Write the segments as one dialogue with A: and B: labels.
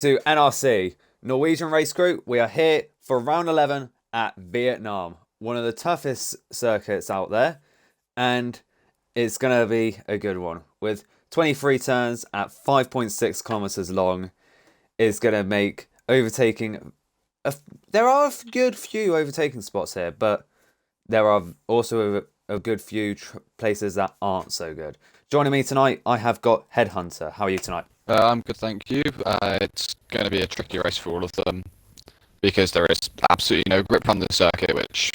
A: to NRC, Norwegian Race Group. We are here for round 11 at Vietnam, one of the toughest circuits out there, and it's going to be a good one. With 23 turns at 5.6 kilometers long, it's going to make overtaking... There are a good few overtaking spots here, but there are also a good few places that aren't so good. Joining me tonight, I have got Headhunter. How are you tonight?
B: I'm good, thank you. It's going to be a tricky race for all of them because there is absolutely no grip on the circuit, which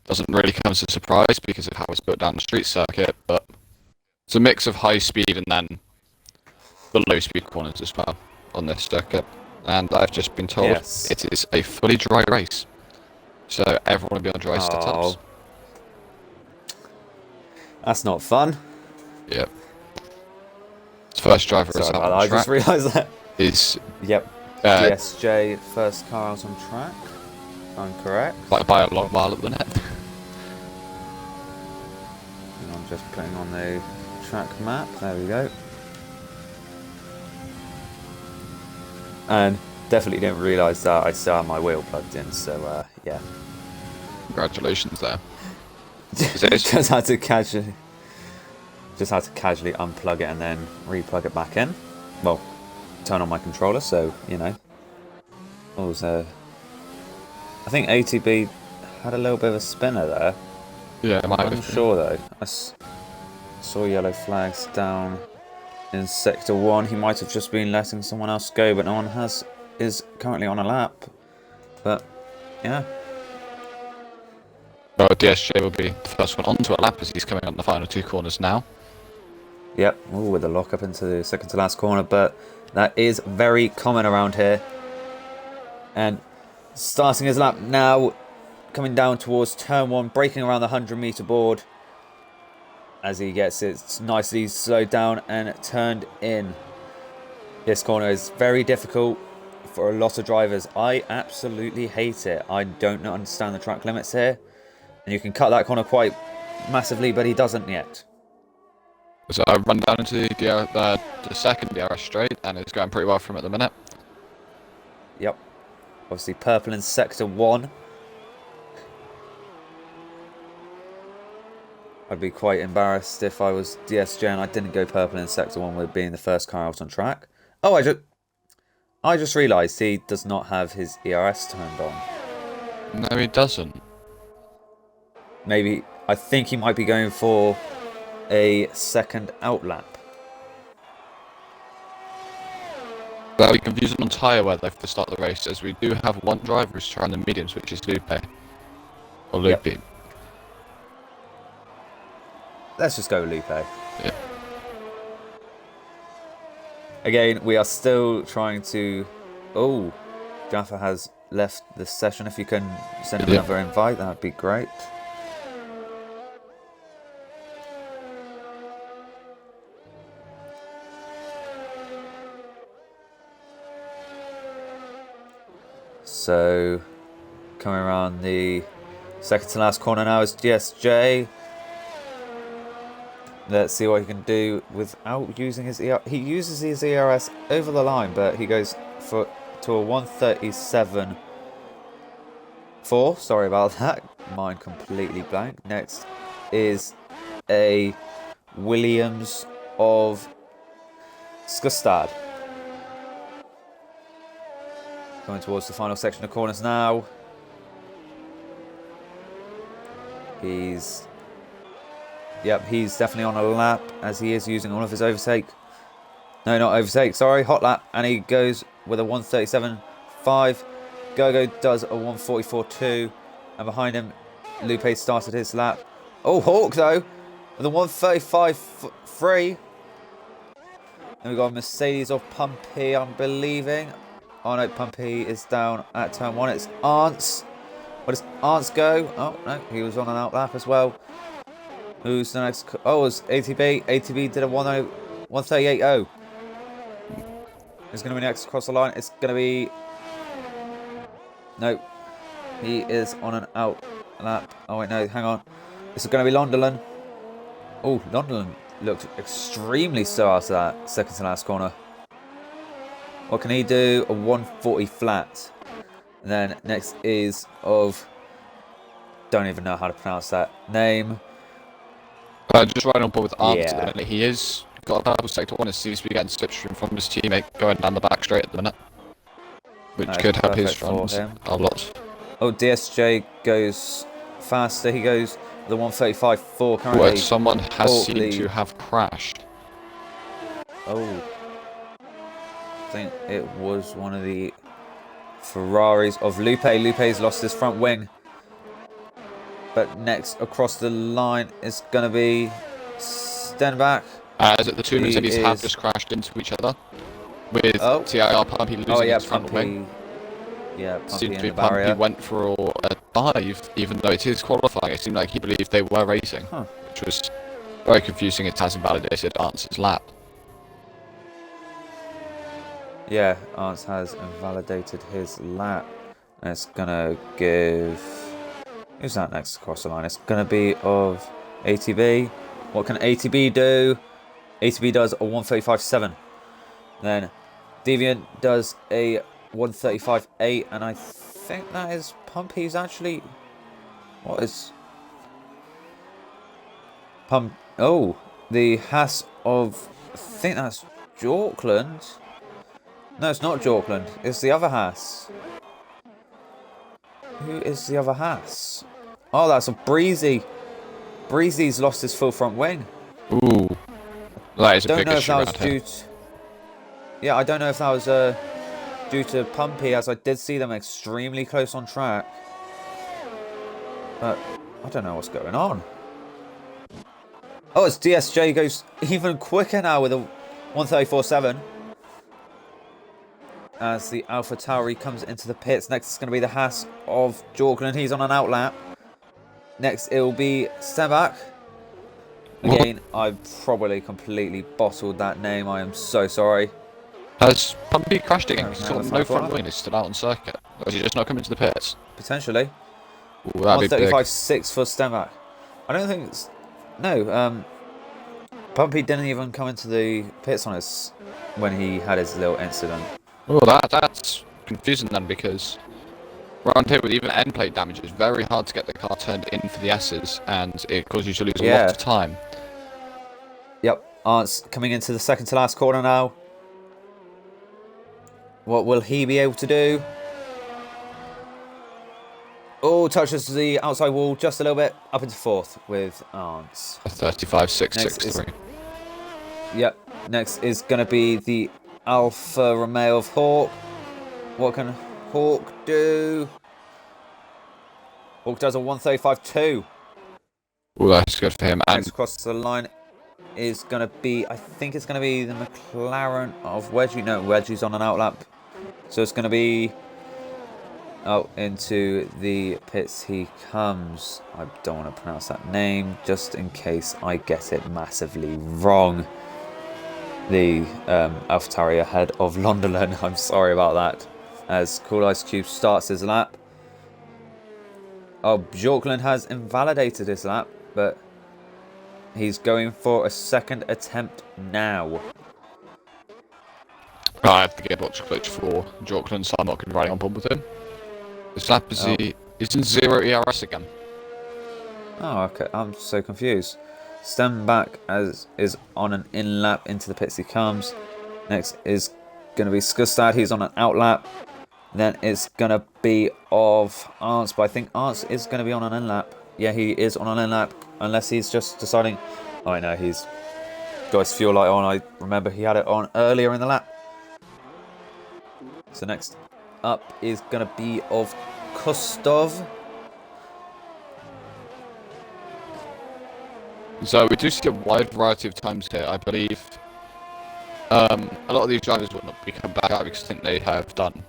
B: doesn't really come as a surprise because of how it's put down the street circuit, but it's a mix of high speed and then the low speed corners as well on this circuit. And I've just been told It is a fully dry race, so everyone will be on dry setups.
A: That's not fun.
B: Yep. First driver is out on track.
A: I just realised that.
B: Is
A: DSJ first car out on track. I'm correct.
B: By a long mile at the net.
A: And I'm just putting on the track map. There we go. And definitely didn't realise that I still had my wheel plugged in. So yeah.
B: Congratulations there.
A: Just had to casually unplug it and then re-plug it back in. Well, turn on my controller, so, you know. I think ATB had a little bit of a spinner there.
B: Yeah, it might have been.
A: I'm sure, though. I saw yellow flags down in Sector 1. He might have just been letting someone else go, but no one is currently on a lap. But, yeah.
B: Well, DSJ will be the first one onto a lap as he's coming on the final two corners now.
A: Yep, ooh, with the lock up into the second to last corner, but that is very common around here. And starting his lap now, coming down towards turn 1, breaking around the 100-meter board as he gets it nicely slowed down and turned in. This corner is very difficult for a lot of drivers. I absolutely hate it. I don't understand the track limits here. And you can cut that corner quite massively, but he doesn't yet.
B: So I run down into the second DRS straight, and it's going pretty well for him at the minute.
A: Yep. Obviously purple in Sector 1. I'd be quite embarrassed if I was DSJ and I didn't go purple in Sector 1 with being the first car out on track. Oh, I just realised he does not have his ERS turned on.
B: No, he doesn't.
A: Maybe, I think he might be going for a second outlap.
B: That'll be confusing on tyre weather for the start of the race, as we do have one driver who's trying the mediums, which is Lupe. Or Lupe. Yep.
A: Let's just go with Lupe.
B: Yeah.
A: Again, we are still trying to... Oh, Jaffa has left the session. If you can send him another invite, that would be great. So, coming around the second to last corner now is DSJ. Let's see what he can do without using his ERS. He uses his ERS over the line, but he goes to a 1:37.4. Sorry about that. Mine completely blank. Next is a Williams of Skustad. Coming towards the final section of corners now. He's definitely on a lap as he is using all of his overtake. No, not overtake, sorry, hot lap. And he goes with a 1:37.5. Gogo does a 1:44.2. And behind him, Lupe started his lap. Oh, Hawk though, with a 1:35.3. And we've got a Mercedes of Pumpy, I'm believing. Oh no, Pumpy is down at turn 1. It's Arntz. Where does Arntz go? Oh no, he was on an outlap as well. Who's the next? Oh, it was ATB. ATB did a 1:38.0. Who's going to be next across the line? It's going to be... No. He is on an outlap. Oh wait, no, hang on. This is going to be Londolan. Oh, Londolan looked extremely slow after that second to last corner. What can he do? A 140 flat. And then next is of... Don't even know how to pronounce that name.
B: Just riding on board with Arms
A: Yeah.
B: at the minute. He is got a purple sector 1 and seems to be getting slipstream from his teammate going down the back straight at the minute. Which
A: That is
B: could help his
A: perfect for
B: runs
A: him.
B: a lot.
A: Oh, DSJ goes faster. He goes the 135.4 currently.
B: But someone has seemed
A: Shortly.
B: to have crashed.
A: Oh. I think it was one of the Ferraris of Lupe. Lupe's lost his front wing. But next across the line is going to be Stenbach.
B: As at the two Mercedes have
A: is-
B: just crashed into each other. With
A: Oh.
B: TIR Pumpy losing
A: Oh, yeah,
B: his front wing.
A: Pumpy. Yeah, Pumpy
B: Seems
A: in
B: to be
A: the barrier.
B: Pumpy went for a dive, even though it is qualifying. It seemed like he believed they were racing, which was very confusing. It has invalidated Arntz's lap.
A: Yeah, Arntz has invalidated his lap. And it's going to give... Who's that next across the line? It's going to be of ATB. What can ATB do? ATB does a 135.7. Then Deviant does a 135.8. And I think that is Pumpy's actually... What is... Oh, the Haas of... I think that's Jorkland. No, it's not Jorkland. It's the other Haas. Who is the other Haas? Oh, that's a Breezy. Breezy's lost his full front wing.
B: Ooh, that is a
A: Don't
B: big
A: know if
B: issue
A: that was
B: around
A: due
B: here.
A: to... Yeah, I don't know if that was due to Pumpy, as I did see them extremely close on track. But I don't know what's going on. Oh, it's DSJ goes even quicker now with a 134.7. As the Alpha Tauri comes into the pits. Next is going to be the Haas of Jorkland. He's on an outlap. Next it will be Sebak. Again, I probably completely bottled that name. I am so sorry.
B: Has Pumpy crashed again?
A: Oh,
B: He's
A: no,
B: got
A: that's
B: no
A: not
B: front
A: right.
B: wing. He's still out on circuit. Or is he just not coming to the pits?
A: Potentially.
B: Ooh, that'd be big.
A: 135.6 for Stenbach. I don't think it's... No, Pumpy didn't even come into the pits on us when he had his little incident.
B: Oh, that's confusing then, because around here with even end plate damage, it's very hard to get the car turned in for the S's, and it causes you to lose a lot of time.
A: Yep, Arntz coming into the second to last corner now. What will he be able to do? Oh, touches the outside wall just a little bit. Up into fourth with Arntz.
B: A 35.663.
A: Yep, next is going to be the Alfa Romeo of Hawk. What can Hawk do? Hawk does a 135.2.
B: Oh, that's good for him. And
A: Next across the line is going to be, I think it's going to be the McLaren of Wedgie. No, Wedgie's on an outlap. So it's going to be, oh, into the pits he comes. I don't want to pronounce that name, just in case I get it massively wrong. The AlphaTauri ahead of Londolan. I'm sorry about that. As Cool Ice Cube starts his lap. Oh, Bjorkland has invalidated his lap, but he's going for a second attempt now.
B: I have the gearbox glitch for Jorkland, so I'm not going to be riding on board with him. This lap is he's in 0 ERS again.
A: Oh, okay. I'm so confused. Stenbach is on an in lap. Into the pits he comes. Next is going to be Skustad. He's on an out lap. Then it's going to be of Arntz, but I think Arntz is going to be on an in lap. Yeah, he is on an in lap, unless he's just deciding... Oh, I know, he's got his fuel light on. I remember he had it on earlier in the lap. So next up is going to be of Kostov.
B: So we do see a wide variety of times here. I believe a lot of these drivers will not be coming back out because I think they have done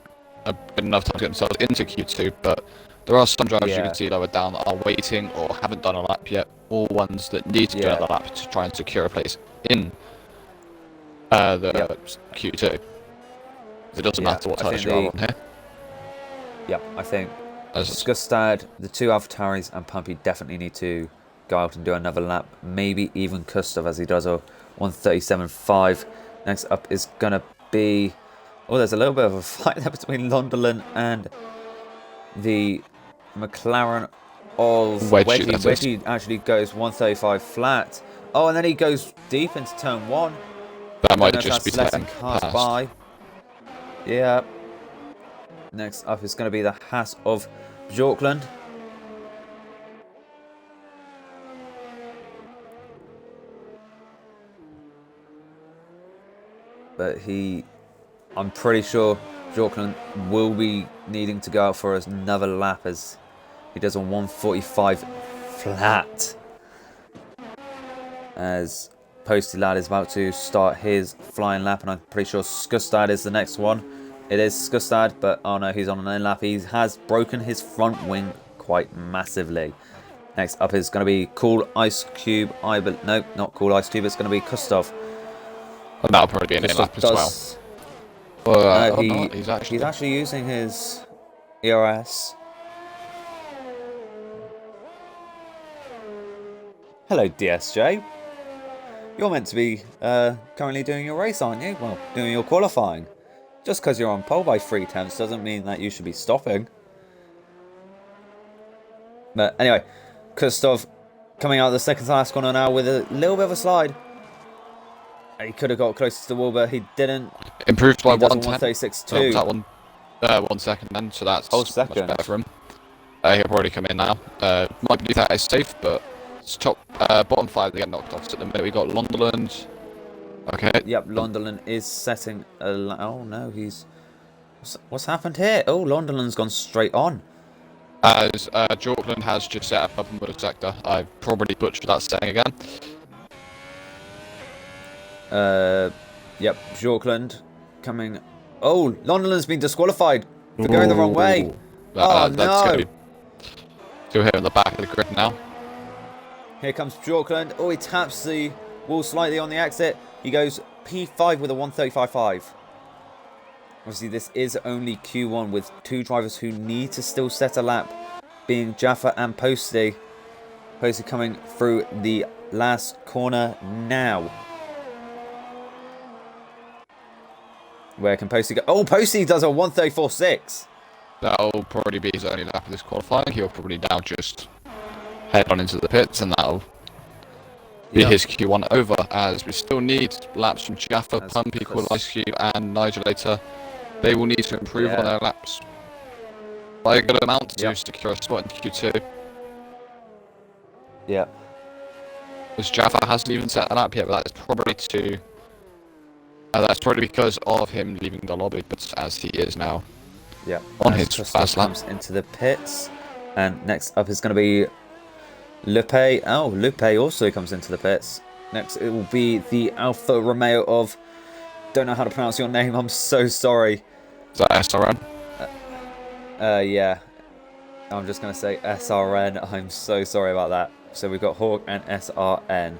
B: a good enough time to get themselves into Q2, but there are some drivers you can see lower down that are waiting or haven't done a lap yet, or ones that need to do another lap to try and secure a place in the Q2. It doesn't matter what tyres you're on here.
A: Yeah, I think Skustad, the two AlphaTauris, and Pumpy definitely need to go out and do another lap. Maybe even Kustov, as he does a 137.5. Next up is going to be Oh, there's a little bit of a fight there between Londolan and the McLaren of
B: Wedgie,
A: Wedgie.
B: that is.
A: Wedgie actually goes 135 flat. Oh, and then he goes deep into turn 1.
B: That might
A: Don't know if
B: just be
A: that's letting
B: letting
A: cars
B: past.
A: by. Yeah. Next up is going to be the Haas of Bjorkland. But I'm pretty sure Bjorkland will be needing to go out for another lap as he does a 145 flat. As Posty Lad is about to start his flying lap, and I'm pretty sure Skustad is the next one. It is Skustad, but oh no, he's on an end lap. He has broken his front wing quite massively. Next up is going to be Cool Ice Cube. Nope, not Cool Ice Cube. It's going to be Kustov.
B: And that'll probably be an in lap as well.
A: He's
B: He's
A: actually using his ERS. Hello, DSJ. You're meant to be currently doing your race, aren't you? Well, doing your qualifying. Just because you're on pole by 3/10 doesn't mean that you should be stopping. But anyway, Kustov coming out of the second to last corner now with a little bit of a slide. He could have got closer to the wall, but he didn't.
B: improved by
A: He does a
B: 136.2.
A: 136.2.
B: That one, 1 second then, so that's
A: Oh, second.
B: much better for him. He'll probably come in now. Might believe that is safe, but it's bottom 5 they get knocked off. So at the minute we got Londerland. Okay.
A: Yep, Londerland is setting a... Oh no, what's happened here? Oh, Londerland's gone straight on.
B: As Jorkland has just set up a motor sector. I probably butchered that saying again.
A: Yep, Bjorkland coming... Oh, Londerland's been disqualified for going the wrong way.
B: That's
A: no.
B: going to be still here at the back of the grid now.
A: Here comes Bjorkland. Oh, he taps the wall slightly on the exit. He goes P5 with a 135.5. Obviously, this is only Q1 with 2 drivers who need to still set a lap, being Jaffa and Posty. Posty coming through the last corner now. Where can Posty go? Oh, Posty does a 134.6.
B: That'll probably be his only lap of this qualifying. He'll probably now just head on into the pits, and that'll be his Q1 over, as we still need laps from Jaffa, Pumpy, Cool Ice Cube, and Nigel later. They will need to improve on their laps by a good amount to secure a spot in Q2.
A: Yeah.
B: Because Jaffa hasn't even set a lap yet, but that's probably because of him leaving the lobby, but as he is now on his first lap.
A: Comes into the pits, and next up is going to be Lupe. Oh, Lupe also comes into the pits. Next it will be the Alfa Romeo of... Don't know how to pronounce your name, I'm so sorry.
B: Is that SRM?
A: Yeah. I'm just going to say SRN, I'm so sorry about that. So we've got Hawk and SRN.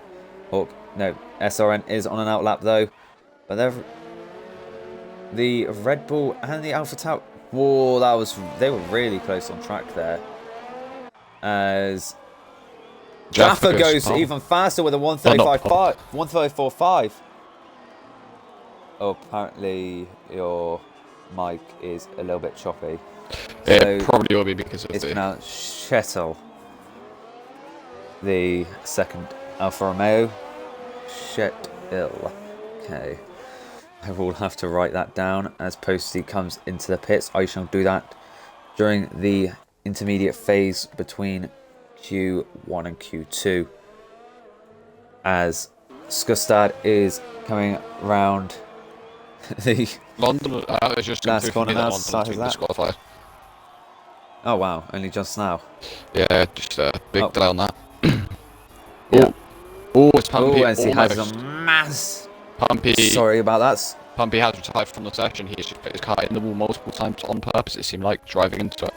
A: SRN is on an outlap though. But the Red Bull and the Alpha Tau... Whoa, they were really close on track there. As Jaffa goes even faster with a 135.5. Oh, apparently your mic is a little bit choppy.
B: It probably will be because of
A: it's pronounced Shettle. The second Alfa Romeo. Shettle. Okay. I will have to write that down as Posty comes into the pits. I shall do that during the intermediate phase between Q1 and Q2. As Skustad is coming round the
B: London is just
A: last corner now.
B: Disqualified.
A: Oh wow, only just now.
B: Yeah, just a big delay on that.
A: Yeah.
B: It's Pumpy.
A: And he has a mass.
B: Pumpy.
A: Sorry about that.
B: Pumpy has retired from the session. He's just put his car in the wall multiple times on purpose. It seemed like driving into it.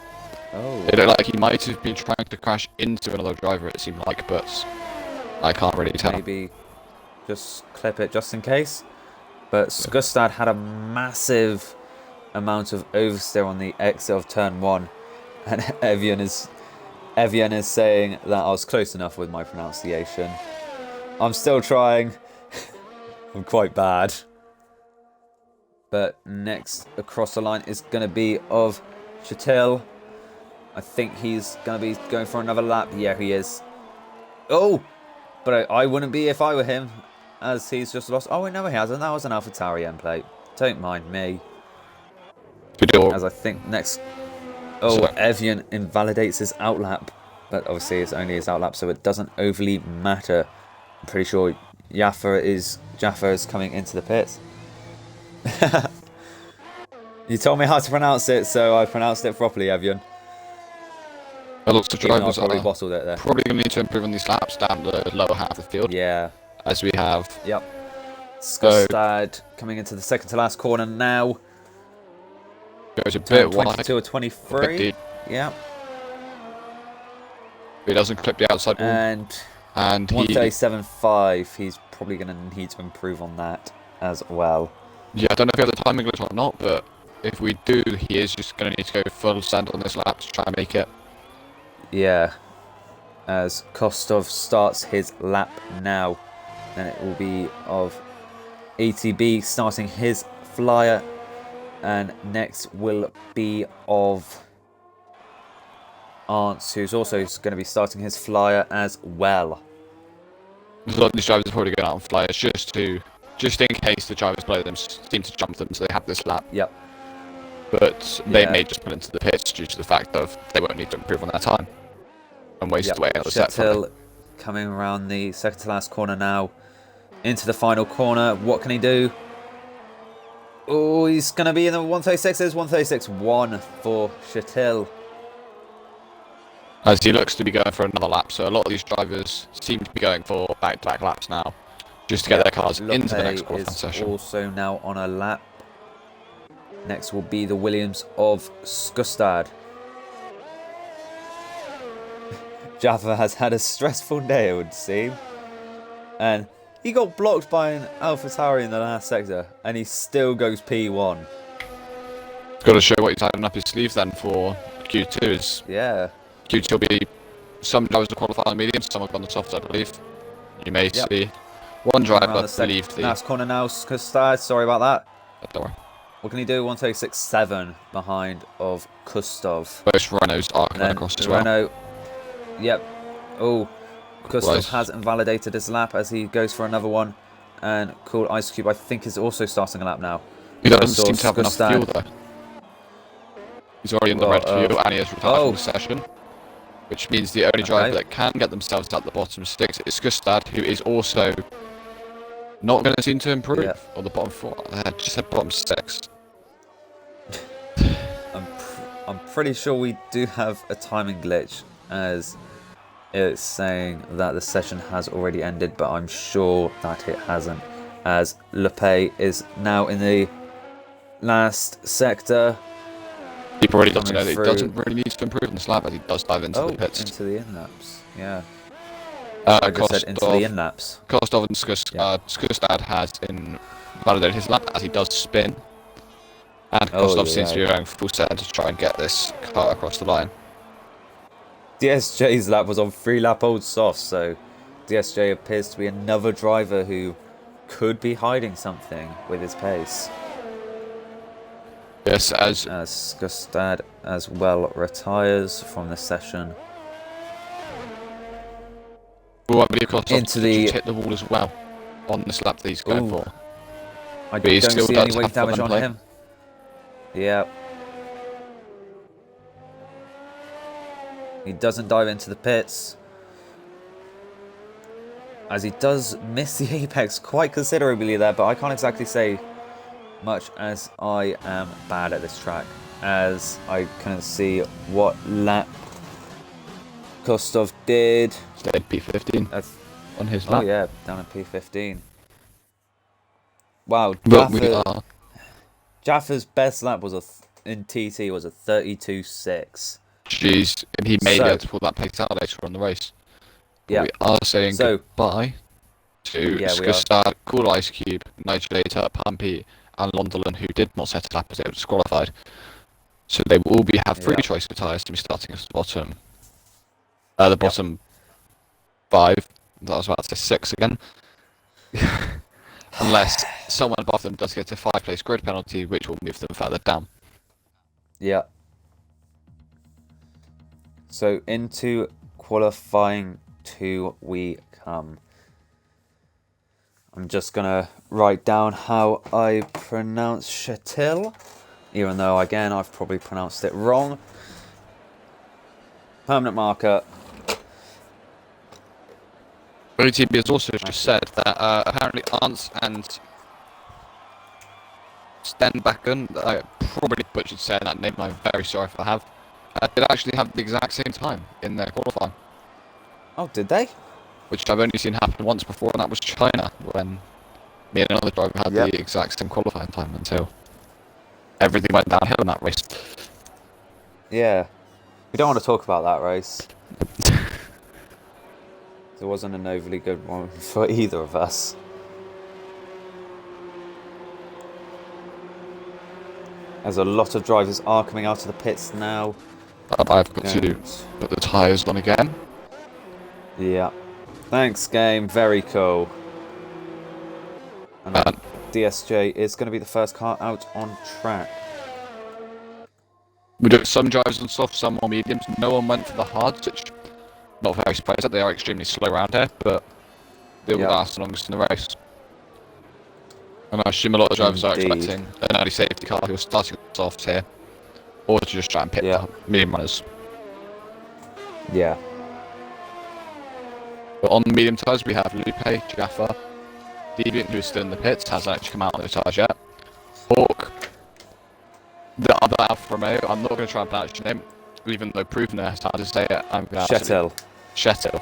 A: Oh.
B: It looked like he might have been trying to crash into another driver. It seemed like, but I can't really tell.
A: Maybe just clip it just in case. But Skustad had a massive amount of oversteer on the exit of turn 1, and Evian is saying that I was close enough with my pronunciation. I'm still trying. I'm quite bad. But next across the line is going to be of Chatel. I think he's going to be going for another lap. Yeah, he is. Oh, but I wouldn't be if I were him, as he's just lost. Oh, no, he hasn't. That was an AlphaTauri end plate. Don't mind me. As I think next... Oh,
B: Sorry.
A: Evian invalidates his outlap. But obviously it's only his outlap, so it doesn't overly matter. I'm pretty sure Jaffa is coming into the pits. You told me how to pronounce it, so I pronounced it properly, Evian.
B: It looks the drivers
A: probably
B: are
A: bottled it there.
B: probably going to need to improve on these laps down the lower half of the field.
A: Yeah.
B: As we have.
A: Yep. Skustad coming into the second to last corner now.
B: Goes a bit
A: 22
B: wide.
A: or 23. Yeah.
B: He doesn't clip the outside wall.
A: And 137.5. He's probably going to need to improve on that as well.
B: Yeah, I don't know if we have the timing glitch or not, but if we do, he is just going to need to go full send on this lap to try and make it.
A: Yeah. As Kostov starts his lap now. Then it will be of ATB starting his flyer. And next will be of Arntz, who's also going to be starting his flyer as well.
B: A lot of these drivers are probably going out on flyers just in case the drivers below them seem to jump them, so they have this lap.
A: Yep.
B: But they may just put into the pits due to the fact of they won't need to improve on their time and waste away out the set.
A: Chatel coming around the second to last corner now into the final corner. What can he do? Oh, he's going to be in the 136s. 136.1 for Chatel.
B: As he looks to be going for another lap, so a lot of these drivers seem to be going for back-to-back laps now, just to get their cars into the next qualifying session.
A: Also now on a lap. Next will be the Williams of Skustad. Jaffa has had a stressful day, it would seem. And he got blocked by an AlphaTauri in the last sector, and he still goes P1.
B: Got to show what he's having up his sleeve then for Q2.
A: Yeah.
B: Q2 will be some drivers will qualify on the medium, some will on the soft, I believe. You may see one driver leave the
A: last corner now. Skustad, sorry about that.
B: Don't worry.
A: What can he do? 136.7 behind of Kustov.
B: Both Renaults are coming across as well.
A: Renault. Yep. Oh, Kustov has invalidated his lap as he goes for another one. And Cool Ice Cube, I think, is also starting a lap now.
B: He doesn't seem to have enough fuel though. He's already in the red fuel and he has retired from the session. Which means the only driver that can get themselves out the bottom six is Skustad, who is also not going to seem to improve.
A: Yeah.
B: Or the bottom four. Just said bottom six.
A: I'm pretty sure we do have a timing glitch, as it's saying that the session has already ended, but I'm sure that it hasn't, as Lepe is now in the last sector.
B: He probably doesn't know that he doesn't really need to improve on this lap, as he does dive into the pits.
A: Into the in-laps, yeah. I just said into the in-laps.
B: Kostov and Skustad has invalidated his lap, as he does spin. And Kostov seems to be going full set to try and get this car across the line.
A: DSJ's lap was on 3-lap old soft, so DSJ appears to be another driver who could be hiding something with his pace.
B: Yes, as
A: Skustad as well retires from the session.
B: Well, I believe Kostov
A: into the
B: hit the wall as well on this lap that he's going for.
A: I don't see any weight damage on him. Yeah. He doesn't dive into the pits, as he does miss the apex quite considerably there, but I can't exactly say much, as I am bad at this track, as I couldn't see what lap Kostov did.
B: Stayed P15 on his lap.
A: Oh yeah, down at P15. Wow, Jaffa's best lap was in TT was a 32.6.
B: Jeez, and he may be able to pull that pace out later on the race. But we are saying goodbye to Skustad, Cool Ice Cube, Nigelator, Pumpy, and Londolan, who did not set a lap as they were disqualified. So they will all have three choice of tyres to be starting at the bottom. The bottom 5. That was about to say 6 again. unless someone above them does get a 5-place grid penalty, which will move them further down.
A: Yeah. So into qualifying 2 we come. I'm just gonna write down how I pronounce Chatel, even though again I've probably pronounced it wrong. Permanent marker.
B: OTB has also just said that apparently Arndt and Stenbakken, I probably butchered saying that name, I'm very sorry if I have, did actually have the exact same time in their qualifying.
A: Oh, did they?
B: Which I've only seen happen once before, and that was China, when me and another driver had the exact same qualifying time until everything went downhill in that race.
A: Yeah. We don't want to talk about that race. It wasn't an overly good one for either of us. As a lot of drivers are coming out of the pits now.
B: I've got to put the tyres on again.
A: Yeah. Thanks, game. Very cool. And DSJ is going to be the first car out on track.
B: We do some drivers on soft, some on mediums. No one went for the hards, which I'm not very surprised that they are extremely slow around here, but they will last the longest in the race. And I assume a lot of drivers are expecting an early safety car who are starting soft here, or to just try and pit the medium runners.
A: Yeah.
B: But on the medium tyres, we have Lupe, Jaffa, Deviant, who is still in the pits, hasn't actually come out on the tyres yet. Hawk, the other Alfa Romeo, I'm not going to try and pronounce your name, even though Pruvner has hard to say it. I'm going to
A: Chatel.
B: Chatel.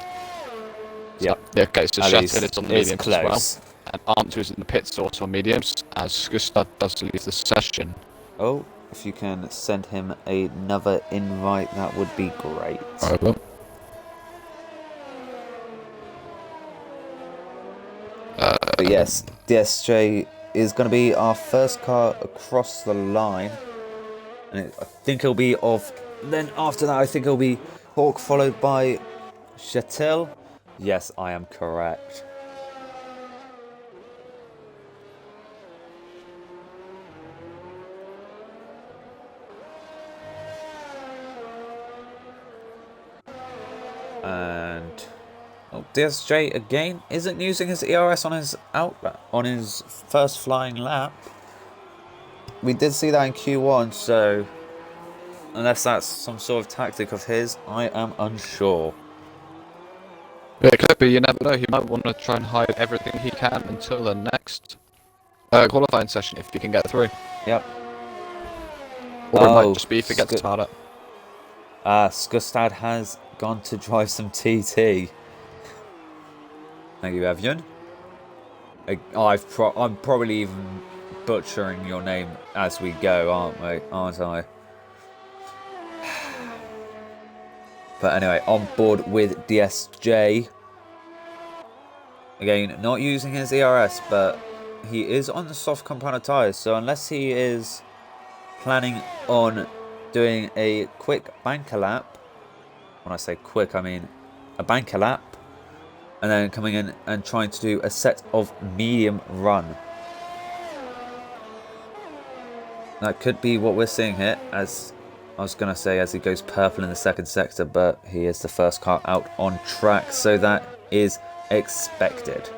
A: Yeah.
B: Okay, so Chatel is on the mediums
A: close.
B: as well. And Arndt, who's in the pits, also on mediums, as Gustav does leave the session.
A: Oh, if you can send him another invite, that would be great.
B: I will.
A: But yes, DSJ is going to be our first car across the line. And I think it'll be then after that, I think it'll be Hawk followed by Chatel. Yes, I am correct. And DSJ again isn't using his ERS on his first flying lap. We did see that in Q1, so unless that's some sort of tactic of his, I am unsure.
B: Yeah, it could be, you never know. He might want to try and hide everything he can until the next qualifying session if he can get through.
A: Yep.
B: Or it might just be if he gets tied up.
A: Skustad has gone to drive some TT. Thank you, Evian. I'm probably even butchering your name as we go, aren't I? But anyway, on board with DSJ. Again, not using his ERS, but he is on the soft compound tyres, so unless he is planning on doing a quick banker lap, when I say quick, I mean a banker lap, and then coming in and trying to do a set of medium run. That could be what we're seeing here, as I was going to say, as he goes purple in the second sector, but he is the first car out on track, so that is expected.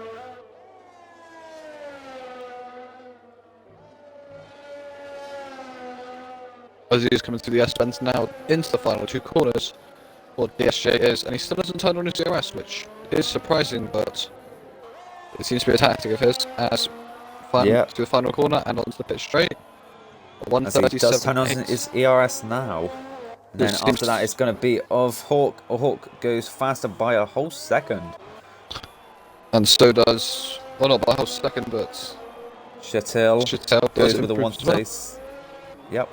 B: As he is coming through the S-bends now into the final 2 corners, what DSJ is, and he still doesn't turn on his DRS, which is surprising, but it seems to be a tactic of his, as to the final corner and onto the pit straight.
A: As he does turn on his ERS now. And then after that, it's going to be of Hawk. Hawk goes faster by a whole second.
B: And so does, well, not by a whole second, but
A: Chatel goes with a 130. Yep.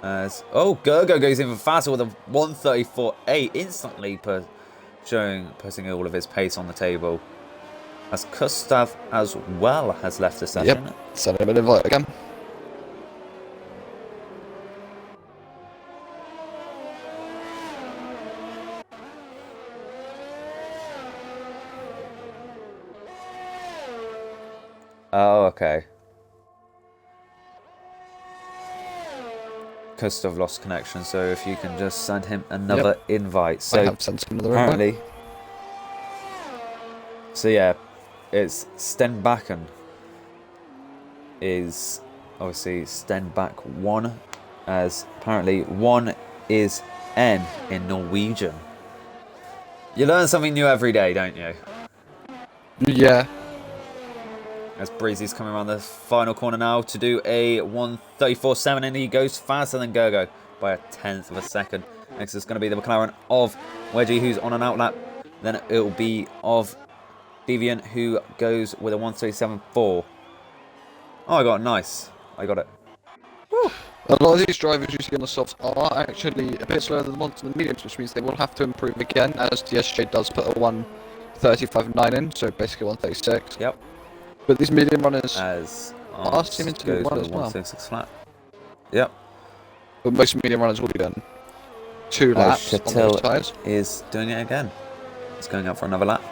A: As Gergo goes even faster with a 134.8, instantly putting all of his pace on the table. As Gustav as well has left the session.
B: Yep. Send him an invite again.
A: Oh, okay. Kustov lost connection, so if you can just send him another invite. So
B: I have sent him another
A: apparently,
B: invite.
A: so yeah, it's Stenbakken is obviously Stenback 1, as apparently 1 is N in Norwegian. You learn something new every day, don't you?
B: Yeah.
A: As Breezy's coming around the final corner now to do a 1:34.7, and he goes faster than Gogo by a tenth of a second. Next is going to be the McLaren of Wedgie, who's on an outlap. Then it will be of Deviant, who goes with a 1:37.4. Oh, I got it. Nice. I got it. Woo.
B: A lot of these drivers you see on the softs are actually a bit slower than the ones on the mediums, which means they will have to improve again, as the SJ does put a 1:35.9 in, so basically 1:36.
A: Yep.
B: But these medium runners
A: are
B: seeming to do well as well.
A: 1:36 flat. Yep.
B: But most medium runners will be done 2 laps on those tyres.
A: Is doing it again. He's going out for another lap.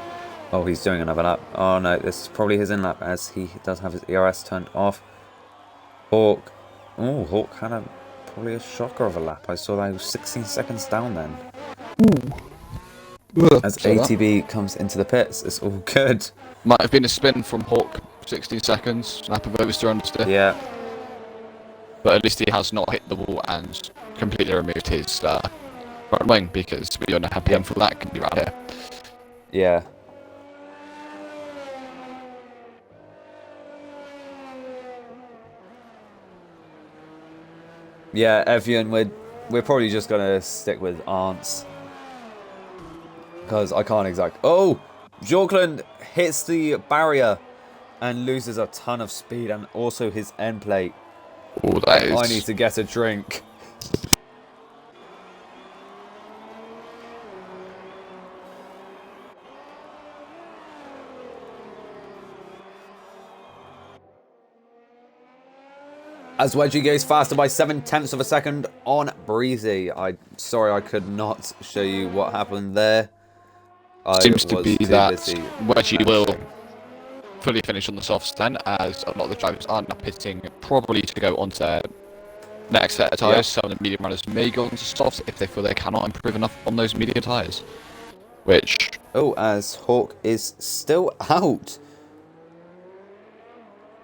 A: Oh, he's doing another lap. Oh no, this is probably his in lap, as he does have his ERS turned off. Hawk. Oh, Hawk had probably a shocker of a lap. I saw that he was 16 seconds down then.
B: Ooh.
A: As ATB comes into the pits, it's all good.
B: Might have been a spin from Hawk, 16 seconds, lap of oversteer understeer.
A: Yeah.
B: But at least he has not hit the wall and completely removed his front wing, because we don't know how painful that can be around here.
A: Yeah. Yeah, Evian, we're probably just gonna stick with Ants, because I can't exact. Oh, Bjorklund hits the barrier and loses a ton of speed, and also his end plate.
B: Oh, that is...
A: I need to get a drink. As Wedgie goes faster by 7/10 of a second on Breezy. Sorry I could not show you what happened there.
B: Seems to be that Wedgie will fully finish on the softs then, as a lot of the drivers are now pitting probably to go onto their next set of tyres.
A: Yep.
B: Some of the medium runners may go onto softs if they feel they cannot improve enough on those medium tyres. Which...
A: Oh, as Hawk is still out.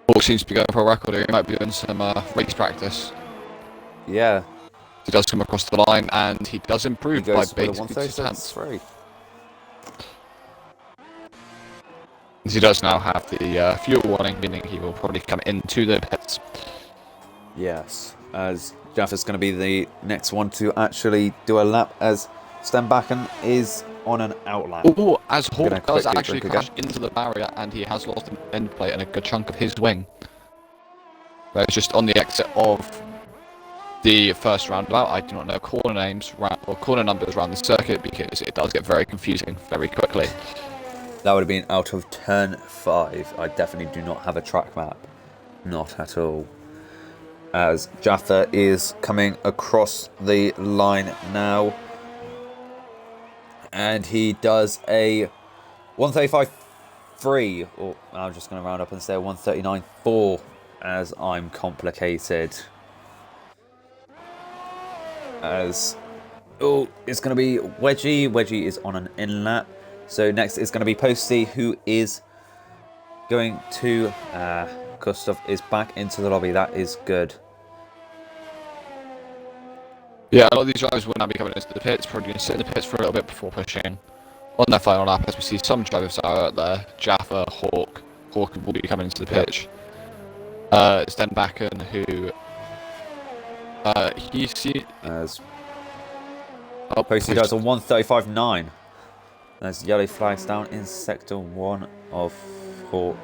B: Hawk seems to be going for a record, or he might be doing some race practice.
A: Yeah.
B: He does come across the line, and he does improve by basically 2/10. He does now have the fuel warning, meaning he will probably come into the pits.
A: Yes, as Jaffa's going to be the next one to actually do a lap, as Stenbakken is on an outlap.
B: Oh, as Hawk does actually crash into the barrier, and he has lost an end plate and a good chunk of his wing. But it's just on the exit of the first roundabout. I do not know corner names or corner numbers around the circuit, because it does get very confusing very quickly.
A: That would have been out of turn 5. I definitely do not have a track map. Not at all. As Jaffa is coming across the line now. And he does a 1:35.3. Or I'm just going to round up and say 1:39.4, as I'm complicated. As... Oh, it's going to be Wedgie. Wedgie is on an in lap. So next is going to be Posty, who is going to... Kustov is back into the lobby. That is good.
B: Yeah, a lot of these drivers will now be coming into the pits, probably going to sit in the pits for a little bit before pushing on their final lap, as we see some drivers are out there. Jaffa, Hawk will be coming into the pitch. Stenbakken, who...
A: As Posty does a 1:35.9. There's yellow flags down in Sector 1 of Hawk.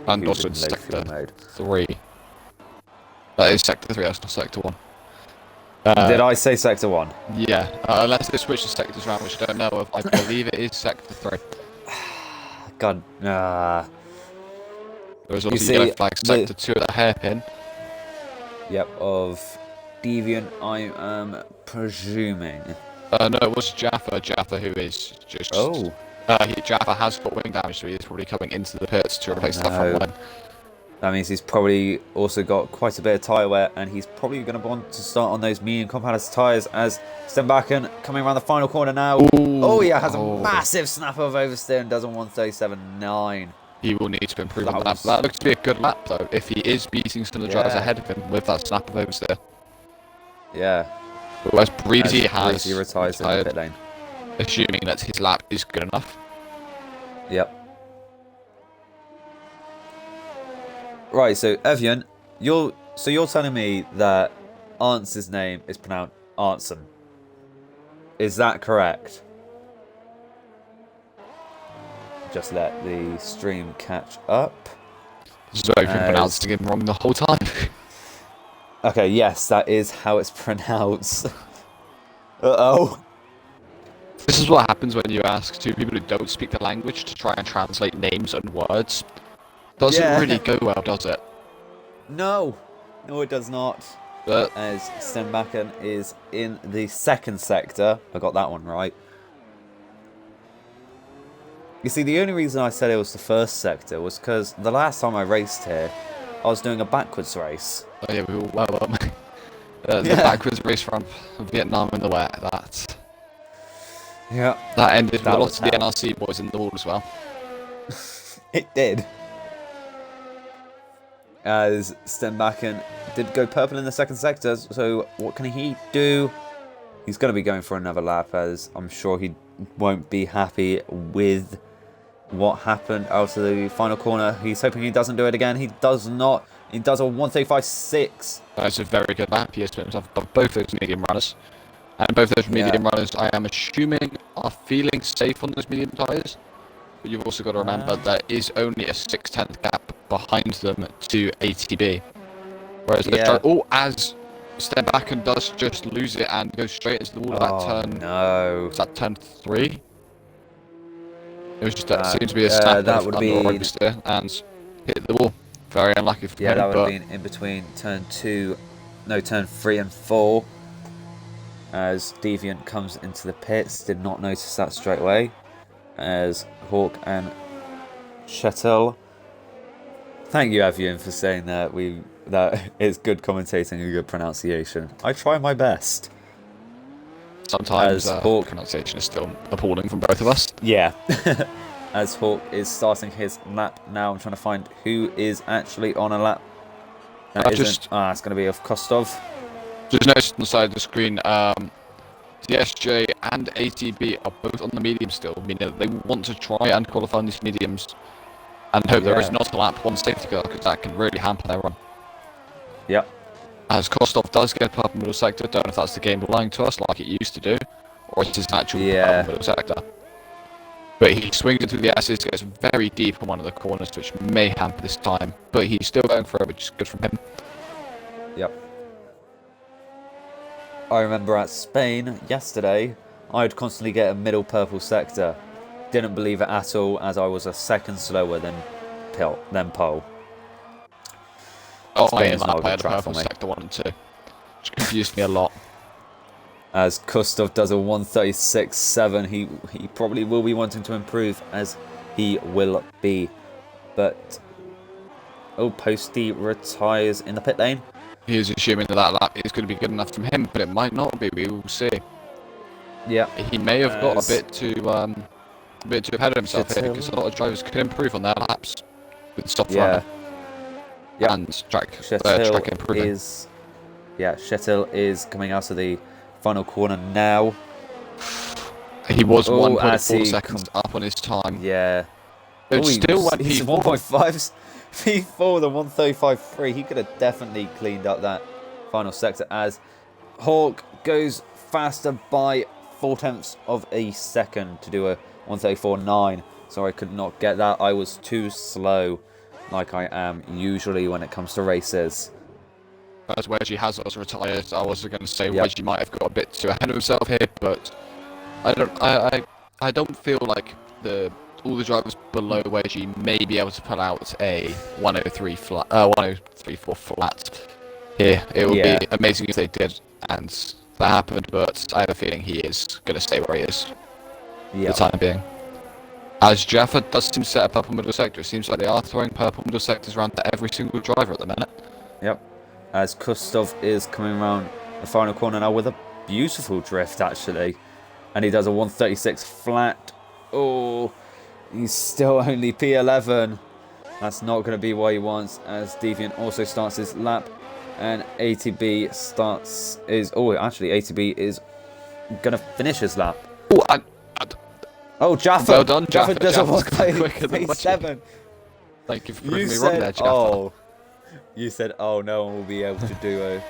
B: And also in Sector 3. That is Sector 3, that's not Sector 1.
A: Did I say Sector 1?
B: Yeah, unless they switch the sectors around, which I don't know of. I believe it is Sector 3.
A: God,
B: There's also yellow flag Sector 2 at the hairpin.
A: Yep, of Deviant, I am presuming.
B: No, it was Jaffa, who is just...
A: Oh.
B: Jaffa has got wing damage, so he is probably coming into the pits to replace that front wing.
A: That means he's probably also got quite a bit of tyre wear, and he's probably going to want to start on those medium compound tyres as Stenbakken coming around the final corner now.
B: Ooh,
A: he has a massive snap of oversteer and does a 1:37.9.
B: He will need to improve on that. That looks to be a good lap, though, if he is beating some of the drivers ahead of him with that snap of oversteer.
A: Yeah.
B: Whereas Breezy has
A: retires in the pit lane.
B: Assuming that his lap is good enough.
A: Yep. Right, so Evian, you're telling me that Arntz's name is pronounced Arntzen. Is that correct? Just let the stream catch up.
B: So I've been pronouncing him wrong the whole time.
A: Okay, yes, that is how it's pronounced. Uh-oh.
B: This is what happens when you ask two people who don't speak the language to try and translate names and words. Doesn't really go well, does it?
A: No, it does not.
B: But
A: as Stenbakken is in the second sector, I got that one right. You see, the only reason I said it was the first sector was because the last time I raced here, I was doing a backwards race.
B: Oh yeah, we were well up. The backwards race from Vietnam in the wet. That ended with a lot of the NRC boys in the wall as well.
A: It did. As Stenbakken did go purple in the second sector, so what can he do? He's going to be going for another lap, as I'm sure he won't be happy with what happened out of the final corner. He's hoping he doesn't do it again. He does not. He does a 1:35.6.
B: That's a very good lap. He has put himself above both those medium runners. And both those medium runners, I am assuming, are feeling safe on those medium tyres. But you've also got to remember there is only a 6/10 gap behind them to ATB. Whereas as Stenbakken does just lose it and go straight into the wall of that turn.
A: No.
B: Was that turn 3? It was just that seems to be a snap
A: that would be
B: and hit the wall. Very unlucky for him.
A: Yeah, that would have been in between turn 3 and 4. As Deviant comes into the pits, did not notice that straight away. As Hawk and Chettel. Thank you, Avian, for saying that that is good commentating and good pronunciation. I try my best.
B: Sometimes pronunciation is still appalling from both of us.
A: Yeah. As Hawk is starting his lap now, I'm trying to find who is actually on a lap. It's going to be of Kostov.
B: Just noticed on the side of the screen, DSJ and ATB are both on the medium still, meaning that they want to try and qualify on these mediums and hope there is not a lap 1 safety car, because that can really hamper their run.
A: Yep.
B: As Kostov does get purple middle sector, don't know if that's the game lying to us like it used to do, or it is an actual purple middle sector. But he swings into the S's, goes very deep on one of the corners, which may hamper this time, but he's still going for it, which is good from him.
A: Yep. I remember at Spain yesterday, I'd constantly get a middle purple sector. Didn't believe it at all, as I was a second slower than pole.
B: Oh, I had a purple sector 1 and 2, which confused me a lot.
A: As Kostov does a 1:36.7, he probably will be wanting to improve, as he will be. But Posty retires in the pit lane.
B: He is assuming that lap is going to be good enough from him, but it might not be. We will see.
A: Yeah,
B: he may have got a bit too ahead of himself here, because a lot of drivers could improve on their laps with soft running. Yeah, and track improving.
A: Chettel is coming out of the final corner now.
B: He was 1.4 seconds up on his time.
A: Yeah.
B: It still went
A: he's 1.5 P4 with a 1:35.3. He could have definitely cleaned up that final sector, as Hawk goes faster by 0.4 of a second to do a 1:34.9. Sorry, I could not get that. I was too slow, like I am usually when it comes to races.
B: As Wedgie has also retired, I was going to say Wedgie might have got a bit too ahead of himself here, but I don't feel like all the drivers below Wedgie may be able to pull out a 1:03.4 flat here. It would be amazing if they did, and that happened, but I have a feeling he is going to stay where he is for the time being. As Jaffa does seem to set a purple middle sector, it seems like they are throwing purple middle sectors around to every single driver at the minute.
A: Yep. As Kustov is coming around the final corner now with a beautiful drift, actually. And he does a 136 flat. Oh, he's still only P11. That's not going to be what he wants, as Deviant also starts his lap. And ATB ATB is going to finish his lap.
B: Oh,
A: Jaffa.
B: well done,
A: Jaffa does a
B: quicker than
A: 137.
B: Thank you for proving me wrong there, Jaffa.
A: You said, oh, no one will be able to do a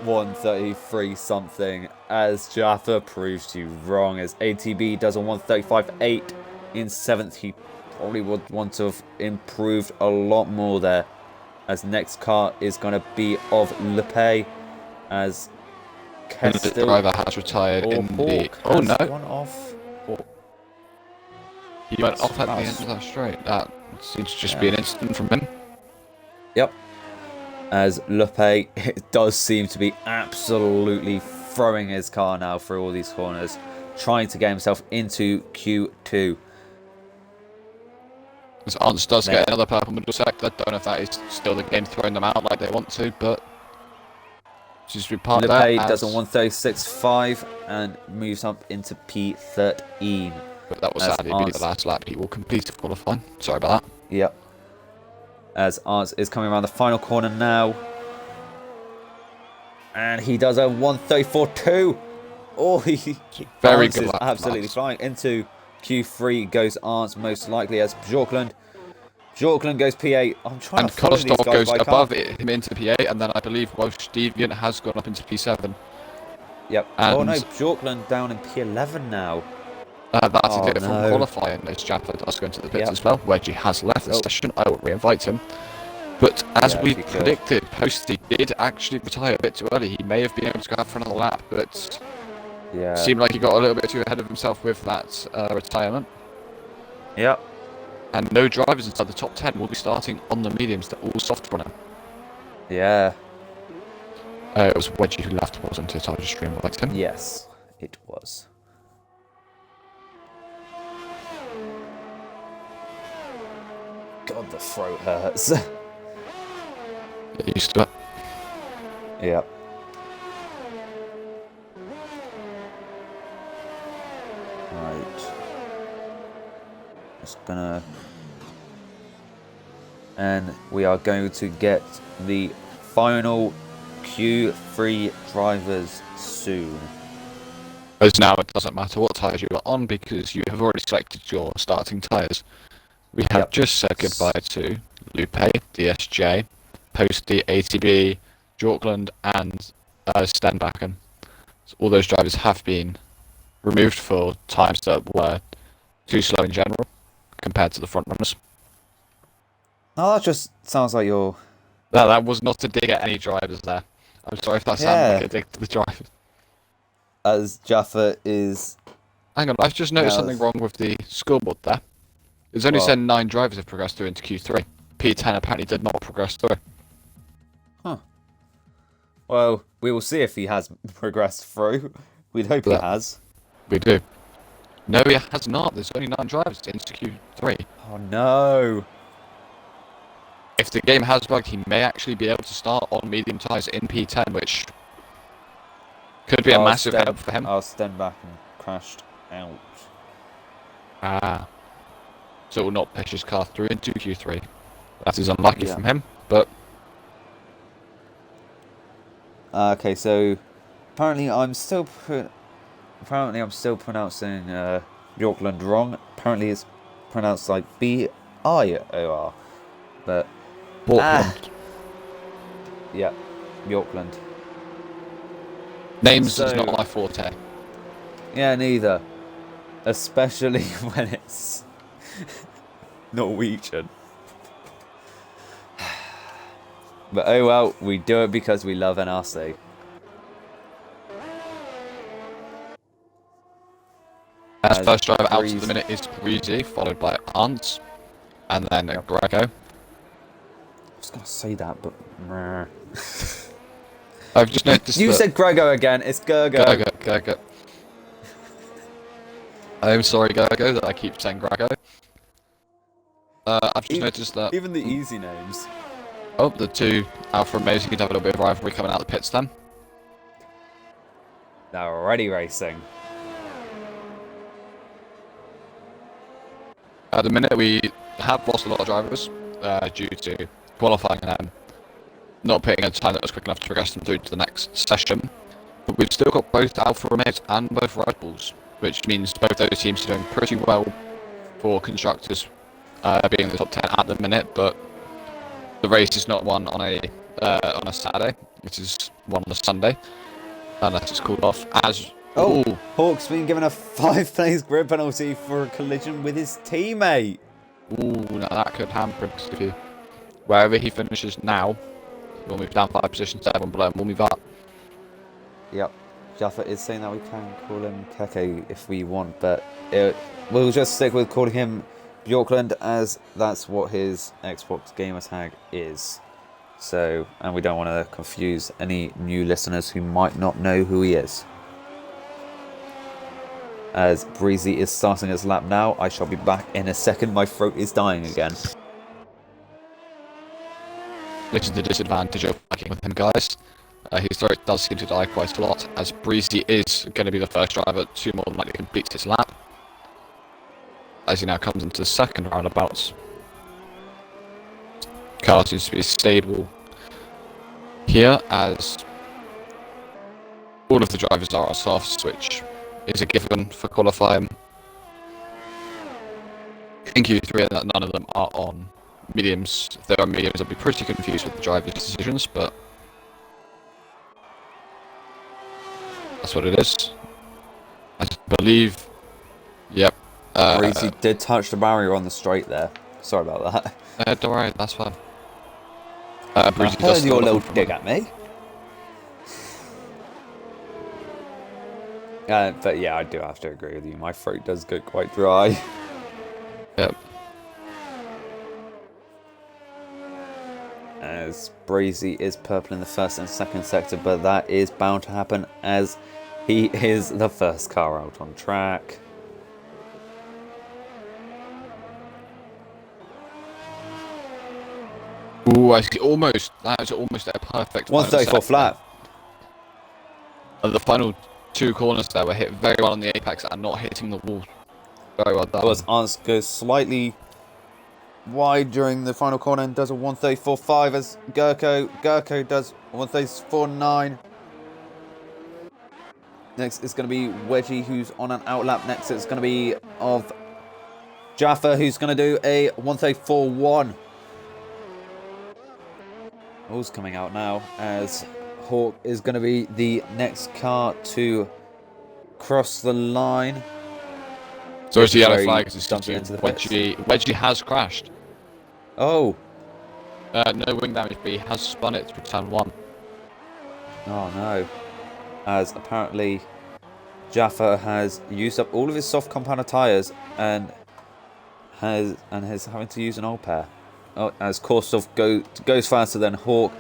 A: 133 something, as Jaffa proves you wrong, as ATB does a 135.8 in 7th. He probably would want to have improved a lot more there, as next car is going to be of Lepay, as
B: The driver has retired in the... Oh no!
A: Gone off.
B: He went off at the end of that straight. That seems to just be an incident from him.
A: Yep. As Lepay, it does seem to be absolutely throwing his car now through all these corners, trying to get himself into Q2.
B: As Arns does get another purple middle sector. Don't know if that is still the game throwing them out like they want to, but seems to be part of that.
A: Lepay does a 136.5 and moves up into P13.
B: But that was sadly the last lap he will complete of qualifying. Sorry about that.
A: Yep. As Arns is coming around the final corner now. And he does a 134.2. Oh, he
B: very
A: Arns
B: good
A: is
B: lap.
A: absolutely flying. Into Q3 goes Arns most likely, as Bjorklund goes P8. I'm trying to follow these guys,
B: goes above him into P8, and then I believe Welsh Deviant has gone up into P7.
A: Yep.
B: And
A: oh no, Bjorklund down in P11 now.
B: That's a bit from qualifying, as Jaffa does go into the pits as well. Wedgie has left the session. I will re-invite him. But as we predicted, Posty did actually retire a bit too early. He may have been able to go out for another lap, but seemed like he got a little bit too ahead of himself with that retirement.
A: Yep.
B: And no drivers inside the top 10 will be starting on the mediums. They're all soft running.
A: Yeah.
B: It was Wedgie who left, wasn't it? I just re-invite him.
A: Yes, it was. God, the throat hurts.
B: Get used to it.
A: Yep. Right. Just gonna... And we are going to get the final Q3 drivers soon.
B: As now it doesn't matter what tyres you are on because you have already selected your starting tyres. We have just said goodbye to Lupe, DSJ, Posty, ATB, Bjorklund and Stenbakken. So all those drivers have been removed for times that were too slow in general compared to the front runners.
A: Oh, that just sounds like you're...
B: That was not a dig at any drivers there. I'm sorry if that sounded like a dig to the drivers.
A: As Jaffa is...
B: Hang on, I've just noticed something wrong with the scoreboard there. It's only said 9 drivers have progressed through into Q3. P10 apparently did not progress through.
A: Huh. Well, we will see if he has progressed through. We'd hope he has.
B: We do. No, he has not. There's only 9 drivers into Q3.
A: Oh no.
B: If the game has bugged, he may actually be able to start on medium tyres in P10, which could be a massive help for him.
A: Stenbakken crashed out.
B: Ah. So it will not push his car through into Q3. That is unlucky from him, but...
A: Okay, so apparently I'm still pronouncing Bjorklund wrong. Apparently it's pronounced like B-I-O-R. But... Yeah, Bjorklund.
B: Names is not my forte.
A: Yeah, neither. Especially when it's Norwegian. But oh well, we do it because we love NRC.
B: As first driver out of the minute is Breezy, followed by Arns, and then Grego.
A: I was going to say that, but...
B: I've just noticed
A: You said Grego again, it's Gergo.
B: Gergo. I'm sorry, Gergo, that I keep saying Grego. I've just noticed that.
A: Even the easy names.
B: Oh, the two Alpha Romeos could have a little bit of rivalry coming out of the pits then.
A: They're already racing.
B: At the minute, we have lost a lot of drivers due to qualifying and not putting a time that was quick enough to progress them through to the next session. But we've still got both Alfa Romeos and both Red Bulls, which means both those teams are doing pretty well for constructors, being in the top 10 at the minute. But the race is not won on a Saturday; it is won on a Sunday, unless it's called off as.
A: Oh, Hawk's been given a 5-place grid penalty for a collision with his teammate.
B: Ooh, now that could hamper him, 'cause if you, wherever he finishes now, we'll move down 5 positions, everyone below him will move up.
A: Yep, Jaffa is saying that we can call him Keke if we want, but we'll just stick with calling him Bjorkland, as that's what his Xbox gamer tag is. So, and we don't want to confuse any new listeners who might not know who he is. As Breezy is starting his lap now, I shall be back in a second. My throat is dying again.
B: This is the disadvantage of working with him, guys. His throat does seem to die quite a lot, as Breezy is going to be the first driver to more than likely complete his lap, as he now comes into the second roundabout. Car seems to be stable here, as all of the drivers are on softs, which is a given for qualifying. In Q3, none of them are on mediums. If they're on mediums, I'll be pretty confused with the drivers' decisions, but that's what it is. I believe. Yep.
A: Breezy did touch the barrier on the straight there. Sorry about that.
B: Don't worry, that's fine.
A: Breezy does your little dig at me. But yeah, I do have to agree with you. My throat does get quite dry.
B: Yep.
A: As Breezy is purple in the first and second sector, but that is bound to happen as he is the first car out on track.
B: Ooh, I see. Almost. That was almost a perfect.
A: 134 flat.
B: And the final 2 corners there were hit very well on the apex and not hitting the wall. Very well done.
A: Ants goes slightly wide during the final corner and does a 134.5 as Gurko does 134.9. Next is going to be Wedgie, who's on an outlap. Next it's going to be of Jaffa, who's going to do a 134.1. All's coming out now as Hawk is going to be the next car to cross the line.
B: So it's the yellow flag. Wedgie has crashed.
A: Oh.
B: No wing damage, but he has spun it through turn 1.
A: Oh no. As apparently Jaffa has used up all of his soft compounded tyres and is having to use an old pair. Oh, as Korsov goes faster than Hawk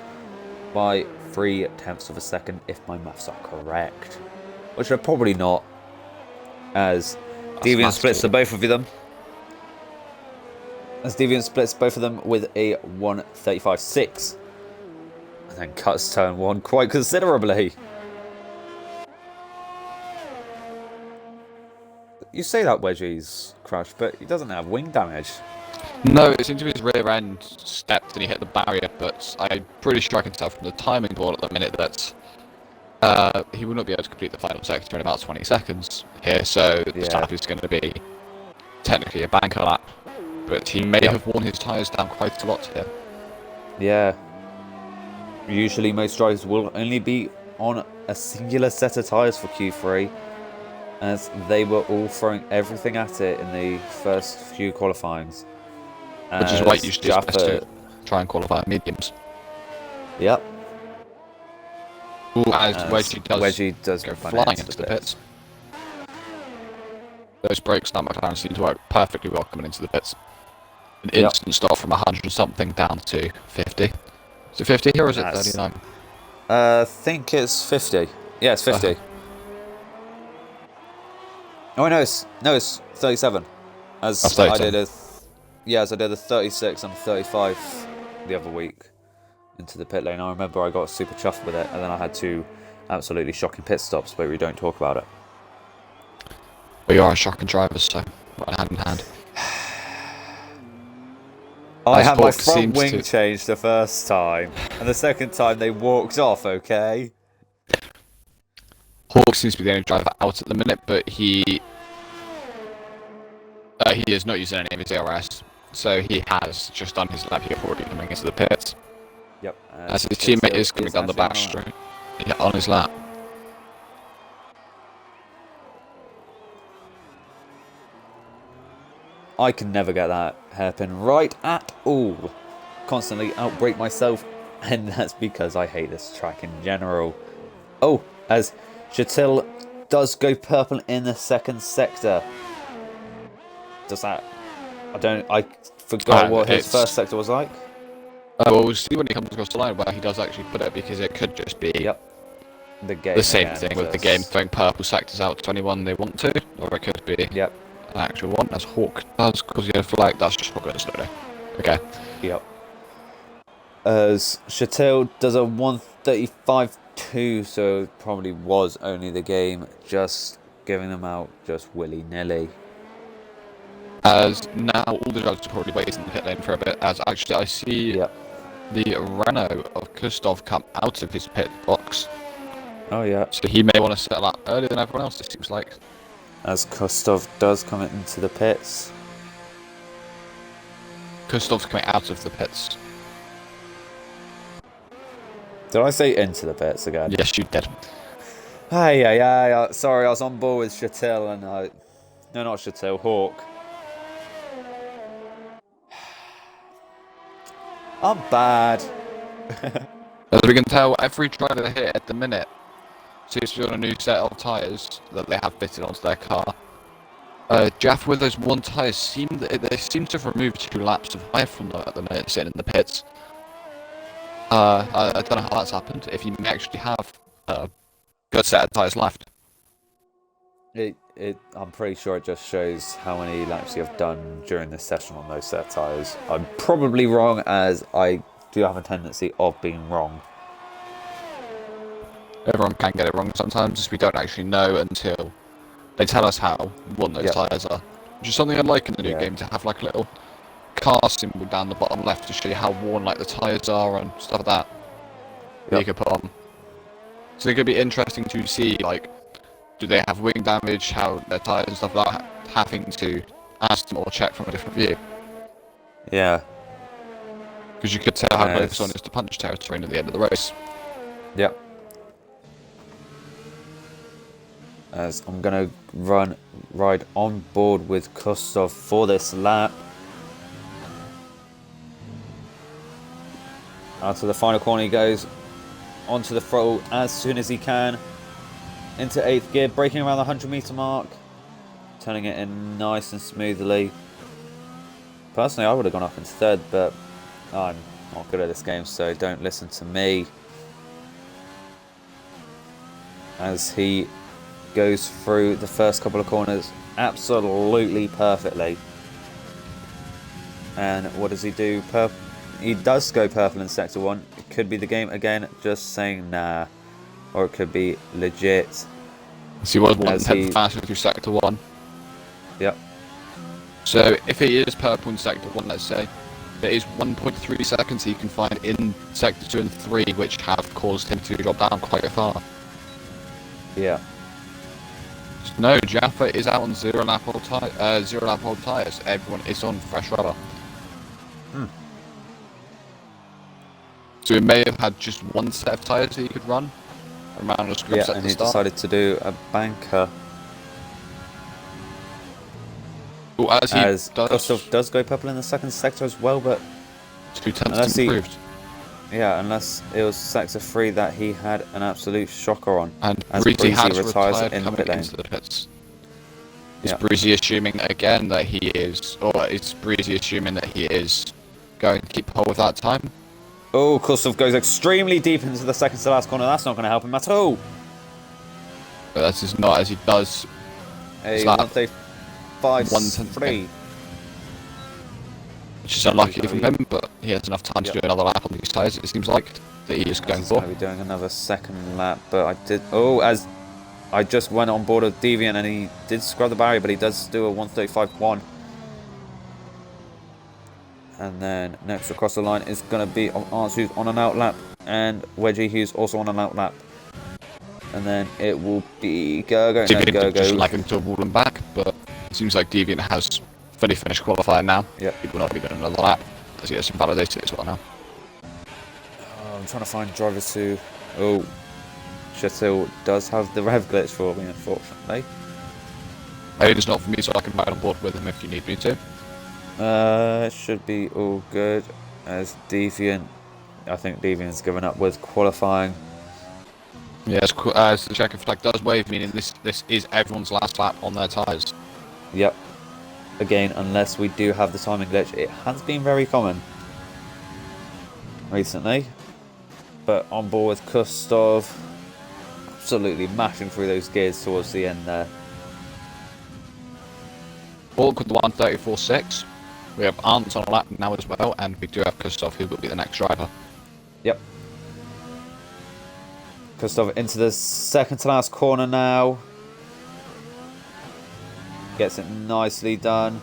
A: by 0.3 of a second, if my maths are correct. Which they're probably not, as Deviant splits the both of them. As Deviant splits both of them with a 135.6. And then cuts turn 1 quite considerably. You say that Wedgie's crashed, but he doesn't have wing damage.
B: No, it seemed to be his rear end stepped and he hit the barrier, but I'm pretty sure I can tell from the timing board at the minute that he will not be able to complete the final sector in about 20 seconds here, so the start is going to be technically a banker lap, but he may have worn his tyres down quite a lot here. Yeah.
A: Usually most drivers will only be on a singular set of tyres for Q3, as they were all throwing everything at it in the first few qualifyings.
B: Which is why you should best to try and qualify mediums.
A: Yep.
B: Ooh, as Wedgie does
A: go
B: flying into the pits. Those brakes that McLaren seem to work perfectly well coming into the pits. An instant stop from 100 something down to 50. Is it 50 here or is it 39?
A: I think it's 50. Yeah, it's 50. Oh no, it's 37. As I did a Yeah, so I did the 36 and 35 the other week into the pit lane. I remember I got super chuffed with it, and then I had 2 absolutely shocking pit stops, but we don't talk about it.
B: But you are a shocking driver, so went hand in hand.
A: I
B: As
A: had my
B: Hawk
A: front
B: seems
A: wing
B: to-
A: changed the first time, and the second time they walked off, okay?
B: Hawk seems to be the only driver out at the minute, but he is not using any of his DRS, so he has just done his lap here already coming into the pits.
A: Yep.
B: As his teammate is coming down the back straight, yeah, on his lap.
A: I can never get that hairpin right at all. Constantly outbrake myself, and that's because I hate this track in general. Oh, as Chatil does go purple in the second sector. Does that... I forgot what his first sector was like.
B: Well, we'll see when he comes across the line where he does actually put it, because it could just be
A: The
B: same thing with the game throwing purple sectors out to anyone they want to, or it could be an actual one, as Hawk does, because he had a flag. That's just not going to slow down. Okay.
A: Yep. As Chatil does a 135.2, so it probably was only the game, just giving them out just willy-nilly.
B: As now all the drivers are probably waiting in the pit lane for a bit, as actually I see the Renault of Kustov come out of his pit box.
A: Oh yeah.
B: So he may want to settle up earlier than everyone else, it seems like.
A: As Kustov does come into the pits.
B: Kustov's coming out of the pits.
A: Did I say into the pits again?
B: Yes, you did.
A: Hey, sorry, I was on board with Chatil and no, not Chatil, Hawk. I'm bad.
B: As we can tell, every driver here at the minute seems to be on a new set of tyres that they have fitted onto their car. Jaff, with those one tyres, they seem to have removed 2 laps of air from them at the minute, sitting in the pits. I don't know how that's happened, if you may actually have a good set of tyres left.
A: I'm pretty sure it just shows how many laps you have done during this session on those set of tyres. I'm probably wrong, as I do have a tendency of being wrong.
B: Everyone can get it wrong sometimes, as we don't actually know until they tell us how worn those tyres are. Which is something I like in the new game, to have like a little car symbol down the bottom left to show you how worn like the tyres are and stuff like that. That you could put on. So it could be interesting to see, like, do they have wing damage, how their tyres and stuff like that, having to ask them or check from a different view.
A: Yeah.
B: Because you could tell how close one is to punch territory at the end of the race.
A: Yep. As I'm going to ride on board with Kustov for this lap. Out to the final corner he goes. Onto the throttle as soon as he can. Into 8th gear, braking around the 100-meter mark. Turning it in nice and smoothly. Personally, I would have gone up into 3rd, but I'm not good at this game, so don't listen to me. As he goes through the first couple of corners absolutely perfectly. And what does he do? He does go purple in sector 1. It could be the game again, just saying nah. Or it could be legit.
B: So he was 1/10 faster through sector 1.
A: Yep.
B: So if he is purple in sector 1, let's say, there is 1.3 seconds he can find in sector 2 and 3, which have caused him to drop down quite far.
A: Yeah.
B: No, Jaffa is out on 0 lap old tyres. Everyone is on fresh rubber. So he may have had just one set of tyres that he could run. Around a scrub set
A: and
B: to
A: he
B: start.
A: decided to do a banker.
B: Well, as
A: Kustov does go purple in the second sector as well, but
B: 2/10 improved.
A: Unless it was sector 3 that he had an absolute shocker on.
B: And
A: as
B: Breezy has
A: retires
B: retired
A: in the
B: coming
A: pit lane.
B: into the pits. Is Breezy assuming again that he is, or is Breezy assuming that he is going to keep hold of that time?
A: Oh, Kustov goes extremely deep into the second to last corner. That's not going to help him at all.
B: But that is not, as he does.
A: A 135.3.
B: which is unlucky from him, but he has enough time to do another lap on these tyres, it seems like, that he is going for.
A: He's going to be doing another second lap, but I did... Oh, as I just went on board of Deviant, and he did scrub the barrier, but he does do a 1:35.1. And then next across the line is going to be Arts, who's on an out lap, and Wedgie, who's also on an out lap. And then it will be Gergo.
B: Deviant just like him to wall him back, but it seems like Deviant has fully finished qualifying now.
A: Yep.
B: He will not be doing another lap, as he has invalidated as well now.
A: I'm trying to find drivers who... Oh, Chetil does have the rev glitch for me, unfortunately.
B: Maybe it's not for me, so I can ride on board with him if you need me to.
A: It should be all good. As Deviant... I think Deviant's given up with qualifying.
B: Yes, as the checkered flag does wave, meaning this is everyone's last lap on their tyres.
A: Yep. Again, unless we do have the timing glitch, it has been very common recently. But on board with Kustov, absolutely mashing through those gears towards the end there.
B: Walk with the 1:34.6. We have Arndt on a lap now as well, and we do have Kustov, who will be the next driver.
A: Yep. Kustov into the second to last corner now. Gets it nicely done.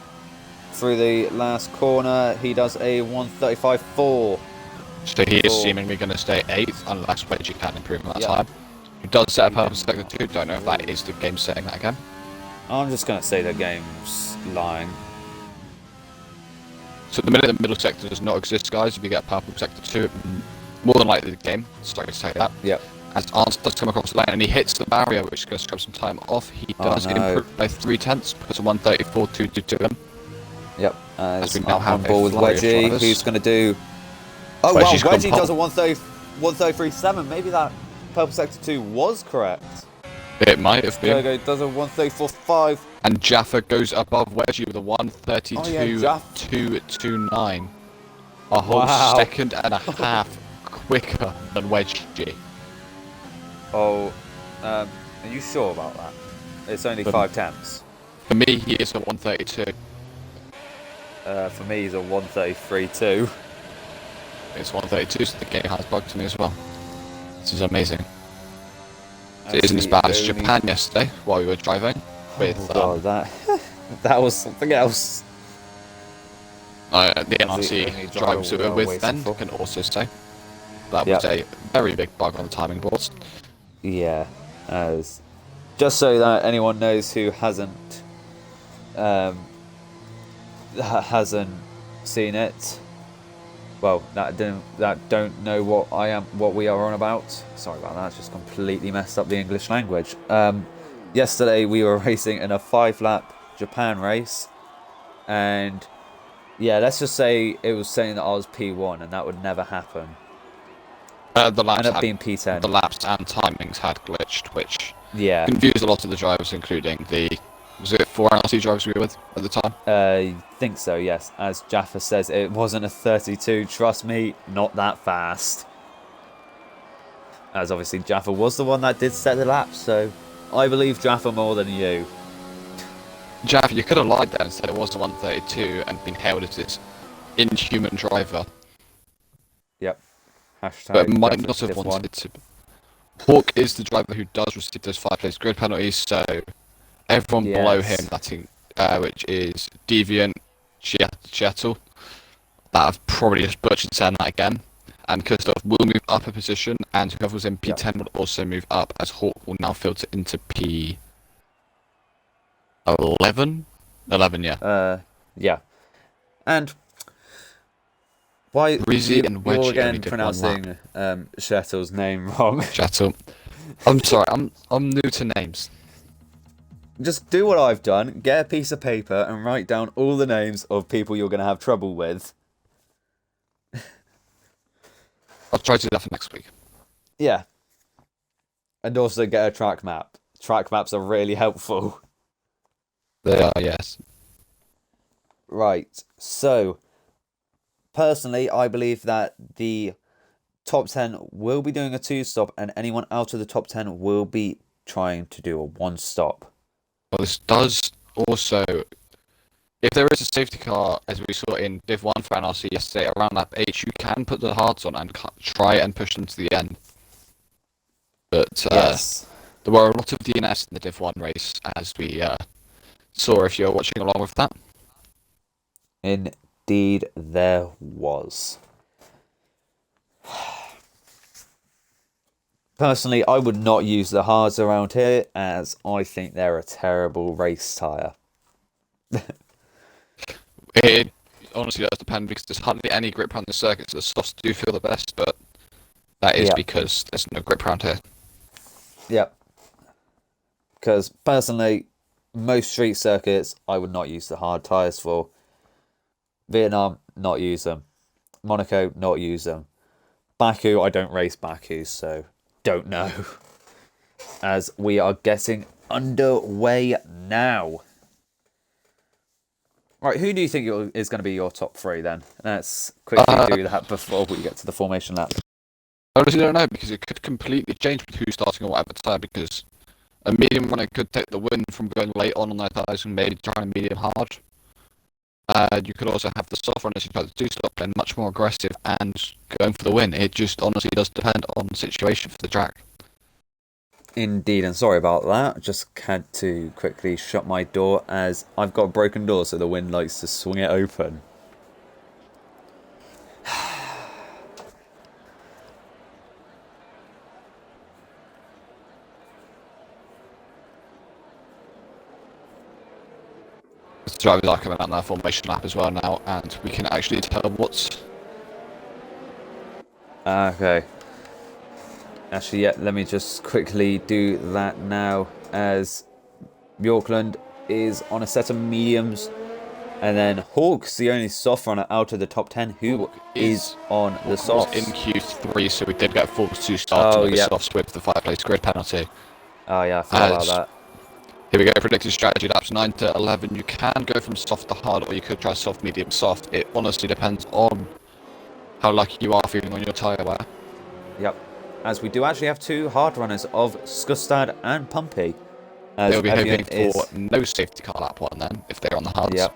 A: Through the last corner, he does a 1:35.4.
B: So he is seemingly going to stay 8th, unless Wedgie can improve on that time. He does set a purpose sector 2, don't know if that is the game saying that again.
A: I'm just going to say the game's lying.
B: So at the minute the middle sector does not exist, guys. If you get purple sector 2, more than likely the game. Sorry to say that.
A: Yep.
B: As Arndt does come across the lane and he hits the barrier, which is going to scrub some time off. He does improve by 0.3, puts a 1:34.2 to him.
A: Yep.
B: As we now have
A: on board with Wedgie, who's going to do... Oh wow, Wedgie does a 1:33.7. Maybe that purple sector 2 was correct.
B: It might have been.
A: Gergo does a 1:34.5.
B: And Jaffa goes above Wedgie with a 1:32.229. A whole second and a half quicker than Wedgie.
A: Oh, are you sure about that? It's only 5 tenths.
B: For me, he is a 1:32.
A: For me, he's a 1:33.2.
B: It's 1:32, so the game has bugged to me as well. This is amazing. So it isn't as bad as Japan yesterday while we were driving. With,
A: God, that was something else.
B: The NRC drivers we were with then can also say that was a very big bug on the timing boards.
A: Yeah, just so that anyone knows who hasn't seen it. Well, that don't know what we are on about. Sorry about that. It's just completely messed up the English language. Yesterday we were racing in a 5-lap Japan race, and yeah, let's just say it was saying that I was P1, and that would never happen.
B: The laps
A: ended up being P10.
B: The laps and timings had glitched, which
A: confused
B: a lot of the drivers, including was it 4 NRC drivers we were with at the time?
A: I think so, yes. As Jaffa says, it wasn't a 32. Trust me, not that fast. As obviously Jaffa was the one that did set the laps, so I believe Jaffa more than you.
B: Jaffa, you could have lied there and said it was the 1:32 and been hailed as this inhuman driver.
A: Yep. Hashtag
B: but might not have wanted to. Hawk is the driver who does receive those 5-place grid penalties, so everyone below him, which is Deviant, Chetil, that have probably just butchered saying that again. And Kustov will move up a position, and whoever was in P10 will also move up, as Hawk will now filter into P11? 11, yeah.
A: Yeah. And why
B: Rizzi and Wedgie
A: you're again pronouncing Chetil's name wrong?
B: Chetil. I'm sorry, I'm new to names.
A: Just do what I've done, get a piece of paper and write down all the names of people you're going to have trouble with.
B: I'll try to do that for next week.
A: Yeah. And also get a track map. Track maps are really helpful.
B: They are, yes.
A: Right. So, personally, I believe that the top 10 will be doing a 2-stop, and anyone out of the top 10 will be trying to do a 1-stop.
B: Well, this does also if there is a safety car, as we saw in Div 1 for NRC yesterday, around lap 8, you can put the hards on and try and push them to the end. But
A: Yes.
B: there were a lot of DNS in the Div 1 race, as we saw if you're watching along with that.
A: Indeed, there was. Personally, I would not use the hards around here, as I think they're a terrible race tyre.
B: It honestly does depend, because there's hardly any grip around the circuit, so the softs do feel the best, but that is because there's no grip around here.
A: Yep. Because personally, most street circuits, I would not use the hard tyres for. Vietnam, not use them. Monaco, not use them. Baku, I don't race Baku, so don't know. As we are getting underway now. Right, who do you think is going to be your top three then? Let's quickly do that before we get to the formation lap.
B: I honestly don't know, because it could completely change with who's starting on whatever tyre, because a medium runner could take the win from going late on their tyres and maybe trying a medium hard. You could also have the soft runners who try to do-stop playing much more aggressive and going for the win. It just honestly does depend on the situation for the track.
A: Indeed, and sorry about that. Just had to quickly shut my door, as I've got a broken door, so the wind likes to swing it open.
B: The drivers are coming out in their formation lap as well now, and we can actually tell what's...
A: Okay. Actually, yeah, let me just quickly do that now, as Bjorklund is on a set of mediums, and then Hawk's the only soft runner out of the top 10 who is on the softs.
B: in Q3, so we did get forced to start on the softs with the 5-place grid penalty.
A: Oh yeah, I forgot about that.
B: Here we go, predicted strategy laps 9 to 11. You can go from soft to hard, or you could try soft, medium, soft. It honestly depends on how lucky you are feeling on your tyre wear.
A: Yep. As we do actually have two hard runners of Skustad and Pumpy.
B: They'll be hoping for no safety car lap 1 then, if they're on the hards.
A: Yep.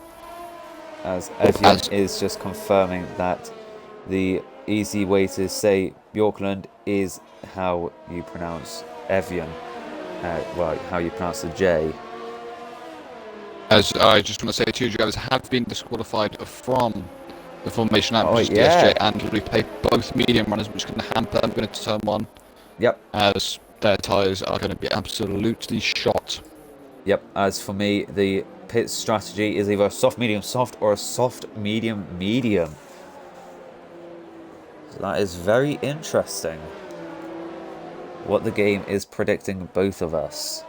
A: As Evian is just confirming that the easy way to say Bjorklund is how you pronounce Evian. Well, how you pronounce the J.
B: As I just want to say, 2 drivers have been disqualified from the formation lap, which is DSJ and Lupe, both medium runners, which can hamper them going into turn 1.
A: Yep.
B: As their tyres are going to be absolutely shot.
A: Yep. As for me, the pit strategy is either a soft, medium, soft, or a soft, medium, medium. So that is very interesting. What the game is predicting both of us.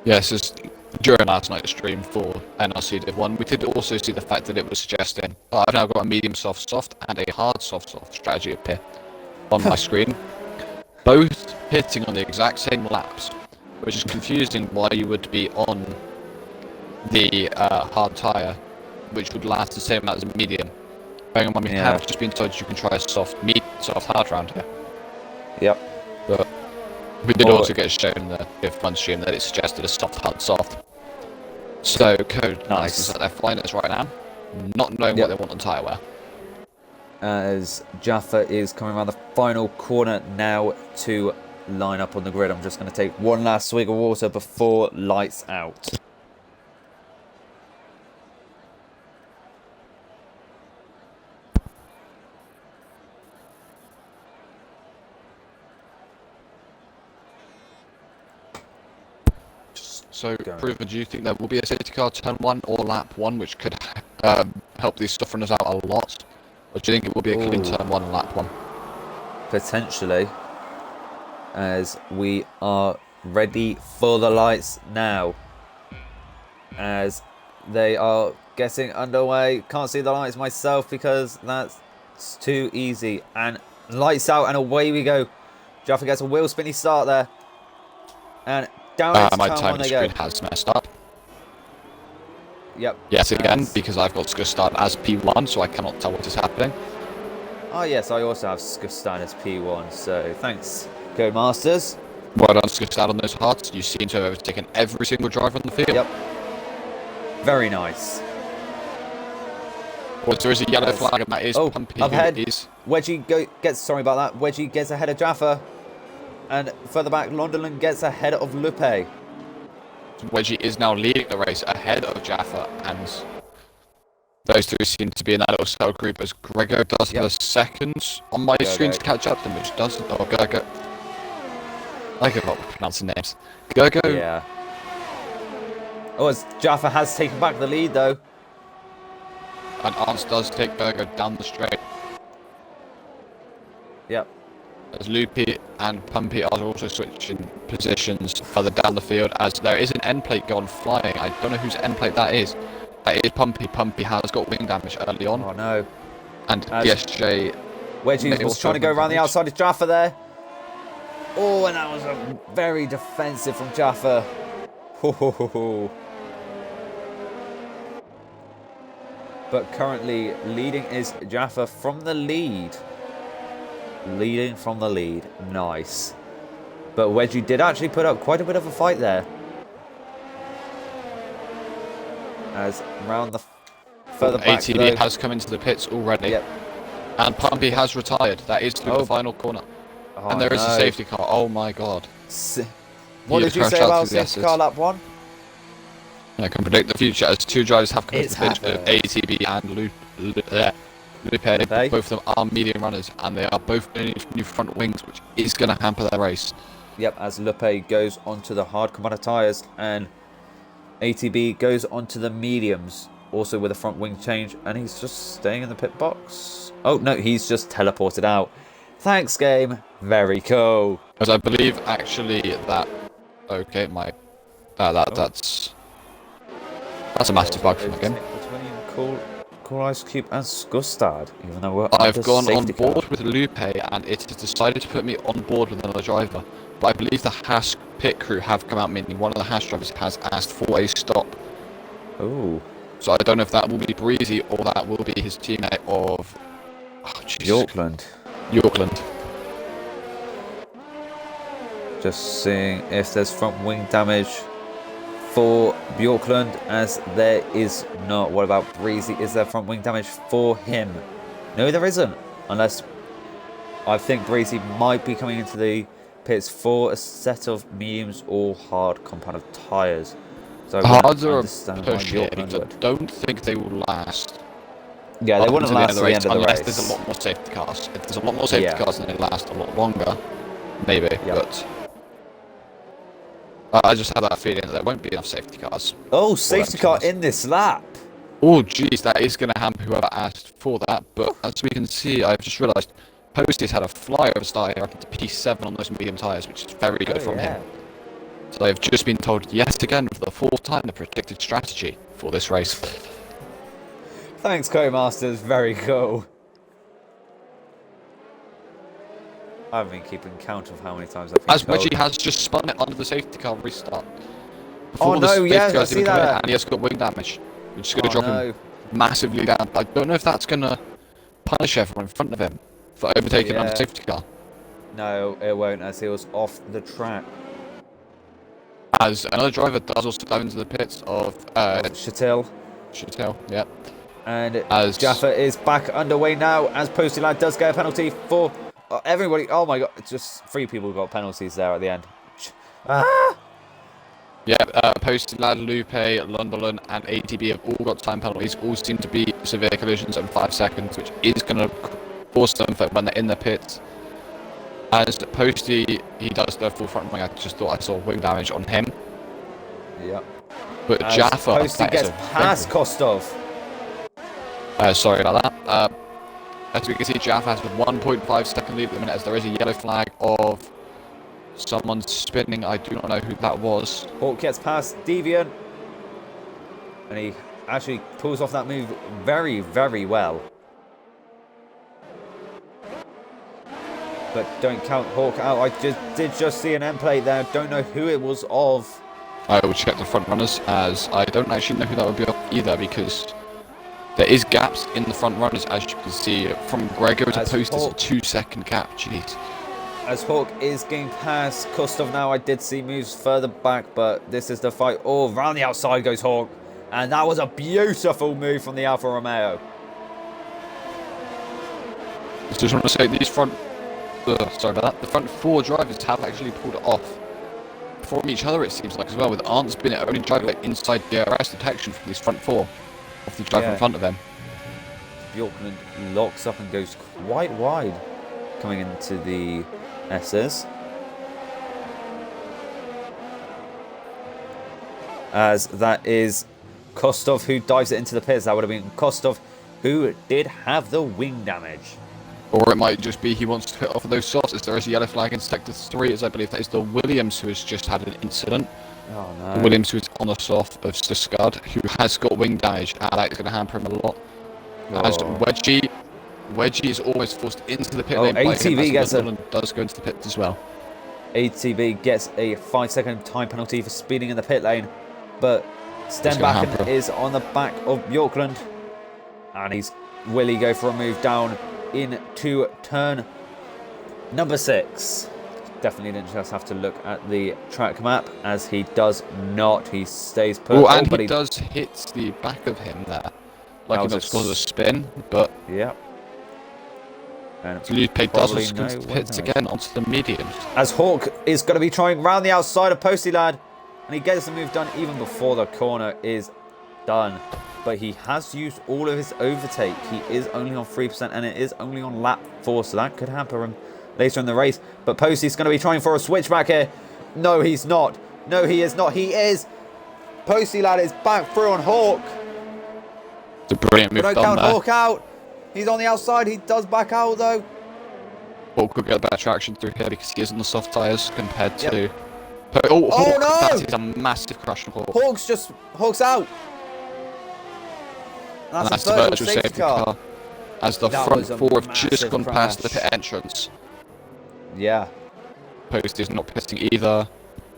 B: Yes, as during last night's stream for NRC Div 1, we did also see the fact that it was suggesting, I've now got a medium soft soft and a hard soft soft strategy appear on my screen, both hitting on the exact same laps, which is confusing why you would be on the hard tyre, which would last the same amount as a medium. Bearing in mind we have just been told you can try a soft hard round here.
A: Yep.
B: But we did also get shown in the Div 1 stream that it suggested a soft, hard, soft. So, Code Nice is that they're flying us right now, not knowing what they want on tyre wear.
A: As Jaffa is coming around the final corner now to line up on the grid. I'm just going to take one last swig of water before lights out.
B: So, Proven, do you think there will be a safety car turn 1 or lap 1, which could help these stuff runners out a lot? Or do you think it will be a clean turn 1 and lap 1?
A: Potentially, as we are ready for the lights now. As they are getting underway. Can't see the lights myself because that's too easy. And lights out and away we go. Jaffa gets a wheel spinny start there. And down into
B: my
A: turn 1
B: timing
A: they
B: screen
A: go.
B: has messed up.
A: Yep.
B: Yes, again, because I've got Skustad as P1, so I cannot tell what is happening.
A: Oh yes, I also have Skustad as P1, so thanks, Codemasters.
B: Well done, Skustad, on those hards. You seem to have overtaken every single driver on the field.
A: Yep. Very nice.
B: Well, there is a yellow flag, and that is Pumpy.
A: Up ahead.
B: Is
A: Wedgie gets, sorry about that, Wedgie gets ahead of Jaffa. And further back, Londerland gets ahead of Lupe.
B: Wedgie is now leading the race ahead of Jaffa, and those two seem to be in that little cell group as Grego does have a second on my screen to catch up to them, which doesn't. Oh, Gergo. I give up pronouncing names. Gergo.
A: Yeah. Oh, as Jaffa has taken back the lead, though.
B: And Arns does take Gergo down the straight.
A: Yep.
B: As Lupe and Pumpy are also switching positions further down the field, as there is an end plate gone flying. I don't know whose end plate that is. That is Pumpy. Pumpy has got wing damage early on.
A: Oh no.
B: And DSJ.
A: Wedgie was trying to go around the outside of Jaffa there. Oh, and that was a very defensive from Jaffa. Ho, ho, ho, ho. But currently leading is Jaffa from the lead. Leading from the lead. Nice. But Wedgie did actually put up quite a bit of a fight there. As round the further back,
B: ATB has come into the pits already.
A: Yep.
B: And Pumpy has retired. That is through the final corner.
A: Oh,
B: and there is a safety car. Oh my god.
A: What did you say about safety car lap 1?
B: I can predict the future as two drivers have come into the pit, ATB and Lupe. Both of them are medium runners, and they are both in new front wings, which is going to hamper their race.
A: Yep, as Lupe goes onto the hard combatant tyres, and ATB goes onto the mediums, also with a front wing change, and he's just staying in the pit box. Oh, no, he's just teleported out. Thanks, game. Very cool.
B: As I believe, actually, that... Okay, that's a massive bug from the game.
A: Between Cool Ice Cube and Scustad, even though
B: I've gone on board with Lupe, and it has decided to put me on board with another driver. But I believe the Haas pit crew have come out, meaning one of the Haas drivers has asked for a stop.
A: Oh.
B: So I don't know if that will be Breezy or that will be his teammate of...
A: Yorkland. Just seeing if there's front wing damage for Bjorklund, as there is not. What about Breezy? Is there front wing damage for him? No, there isn't. Unless I think Breezy might be coming into the pits for a set of mediums or hard compound tyres. So
B: hards are a push here, because I don't think they will last.
A: Yeah, they wouldn't last to the end of the race.
B: Unless there's a lot more safety cars. If there's a lot more safety cars, then they last a lot longer. Maybe, but... I just have that feeling that there won't be enough safety cars.
A: Oh, safety car in this lap.
B: Oh, jeez, that is going to hamper whoever asked for that. But as we can see, I've just realised Posty's had a flyover start here up into P7 on those medium tyres, which is very good from him. So I've just been told yet again for the fourth time the predicted strategy for this race.
A: Thanks, Codemasters. Very cool. I haven't been keeping count of how many times I've been
B: As Wedgie has just spun it under the safety car restart.
A: Oh no, yeah, I see that.
B: And he has got wing damage, which is going to drop him massively down. I don't know if that's going to punish everyone in front of him for overtaking under safety car.
A: No, it won't, as he was off the track.
B: As another driver does also dive into the pits of
A: Chatel,
B: yeah.
A: And as Jaffa is back underway now, as Posty Lad does get a penalty for everybody. Oh my god, just 3 people got penalties there at the end.
B: Yeah, Posty Lad, Lupe, Lunderland and ATB have all got time penalties. All seem to be severe collisions in 5 seconds, which is going to force them for when they're in the pits. As Posty, he does the full front wing. I just thought I saw wing damage on him.
A: Yep.
B: But as Jaffa...
A: Posty gets past Kostov.
B: Sorry about that. As we can see, Jaffa has a 1.5 second lead at the minute, as there is a yellow flag of someone spinning. I do not know who that was.
A: Hawk gets past Deviant. And he actually pulls off that move very, very well. But don't count Hawk out. I did just see an end plate there. Don't know who it was of.
B: I will check the front runners, as I don't actually know who that would be of either, because there is gaps in the front runners, as you can see from Grego to Post. There's a 2-second gap. Jeez.
A: As Hawk is getting past Kostov now, I did see moves further back, but this is the fight. Oh, round the outside goes Hawk. And that was a beautiful move from the Alfa Romeo.
B: I just want to say these the front four drivers have actually pulled it off from each other, it seems like, as well, with Arndt's been the only driver inside DRS detection from these front four of the driver in front of him.
A: Bjorklund locks up and goes quite wide coming into the S's. As that is Kostov who dives it into the pits. That would have been Kostov who did have the wing damage.
B: Or it might just be he wants to hit off of those softs, as there is a yellow flag in sector 3, as I believe that is the Williams who has just had an incident.
A: Oh no.
B: The Williams who is on the soft of Stuttgart, who has got wing damage, and that is going to hamper him a lot. As Wedgie is almost forced into the pit lane by him, as does go into the pits as well.
A: ATV gets a 5-second time penalty for speeding in the pit lane, but Stenbakken is on the back of Bjorklund, and will he go for a move down into turn number 6? Definitely didn't just have to look at the track map, as he does not. He stays put.
B: Oh, and he does hit the back of him there. Like he does cause a spin, but
A: yeah. And
B: Lupe does go into the pits again onto the mediums.
A: As Hawk is going to be trying round the outside of Posty Lad, and he gets the move done even before the corner is done. But he has used all of his overtake. He is only on 3%, and it is only on lap 4, so that could hamper him later in the race. But Posty's going to be trying for a switchback here. No, he's not. No, he is not. He is. Posty Lad is back through on Hawk.
B: It's a brilliant move
A: done there. Don't count Hawk out. He's on the outside. He does back out, though.
B: Hawk could get better traction through here because he is on the soft tyres compared to...
A: Yep.
B: Oh, Hawk,
A: no!
B: That is a massive crash from Hawk.
A: Hawk's out.
B: That's the virtual safety car. As the front four have just gone past the pit entrance.
A: Yeah.
B: Post is not pitting either.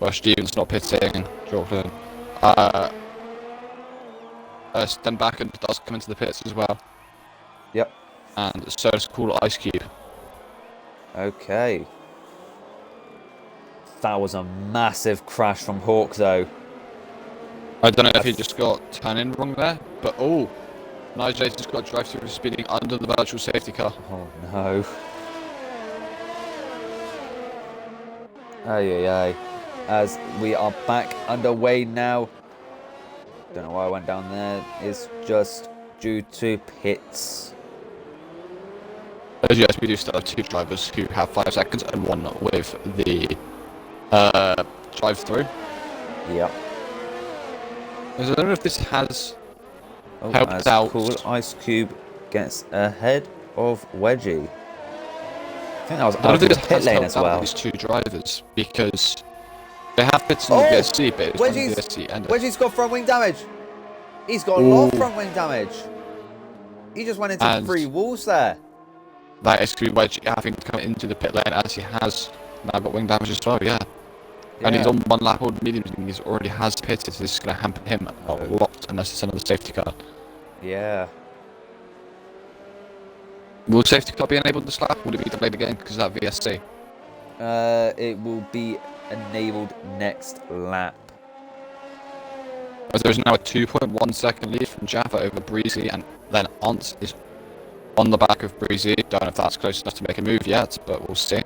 B: Well, Stevens not pitting. Jordan. Stenbakken does come into the pits as well.
A: Yep.
B: And so does Cool Ice Cube.
A: Okay. That was a massive crash from Hawk, though.
B: I don't know if he just got turning wrong there, but Nigel just got drive through speeding under the virtual safety car.
A: Oh no. Ay. As we are back underway now. Don't know why I went down there. It's just due to pits.
B: As yes, we do still have 2 drivers who have 5 seconds and 1 with the drive through.
A: Yep.
B: I don't know if this has helped out.
A: Cool Ice Cube gets ahead of Wedgie. I think that was out of the pit lane as well.
B: These 2 drivers, because they have pits in the VSC, but it's
A: Wedgie's got front wing damage. He's got a lot of front wing damage. He just went into 3 walls there.
B: That is Wedgie having to come into the pit lane, as he has now got wing damage as well, yeah. And he's on 1 lap old mediums, and he already has pitted. This is going to hamper him a lot unless it's another safety car.
A: Yeah.
B: Will safety car be enabled this lap? Will it be delayed again because of that VSC?
A: It will be enabled next lap.
B: As there is now a 2.1 second lead from Java over Breezy, and then Arndt is on the back of Breezy. Don't know if that's close enough to make a move yet, but we'll see.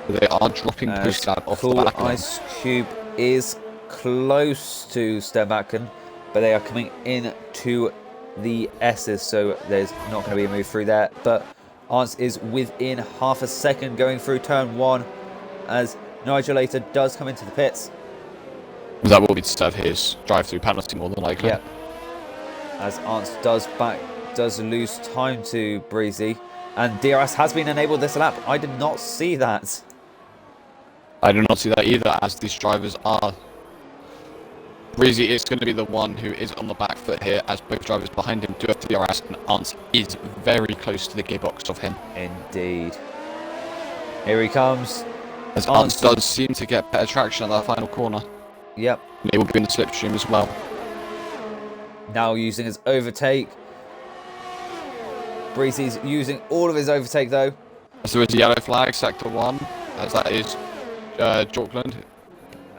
B: They are dropping Posty Lad off the back.
A: Ice Cube is close to Stenbakken, but they are coming in to the S's, so there's not going to be a move through there. But Arndt is within half a second going through turn 1, as Nigel later does come into the pits.
B: That will be to serve his drive-through penalty more than likely.
A: Yeah. As Arndt does lose time to Breezy, and DRS has been enabled this lap. I did not see that.
B: I do not see that either, as these drivers are... Breezy is going to be the one who is on the back foot here, as both drivers behind him do have DRS, and Arndt is very close to the gearbox of him.
A: Indeed. Here he comes.
B: As Arndt does seem to get better traction at that final corner.
A: Yep.
B: And he will be in the slipstream as well.
A: Now using his overtake. Breezy's using all of his overtake, though.
B: As there is a yellow flag, sector 1, as that is Jorkland.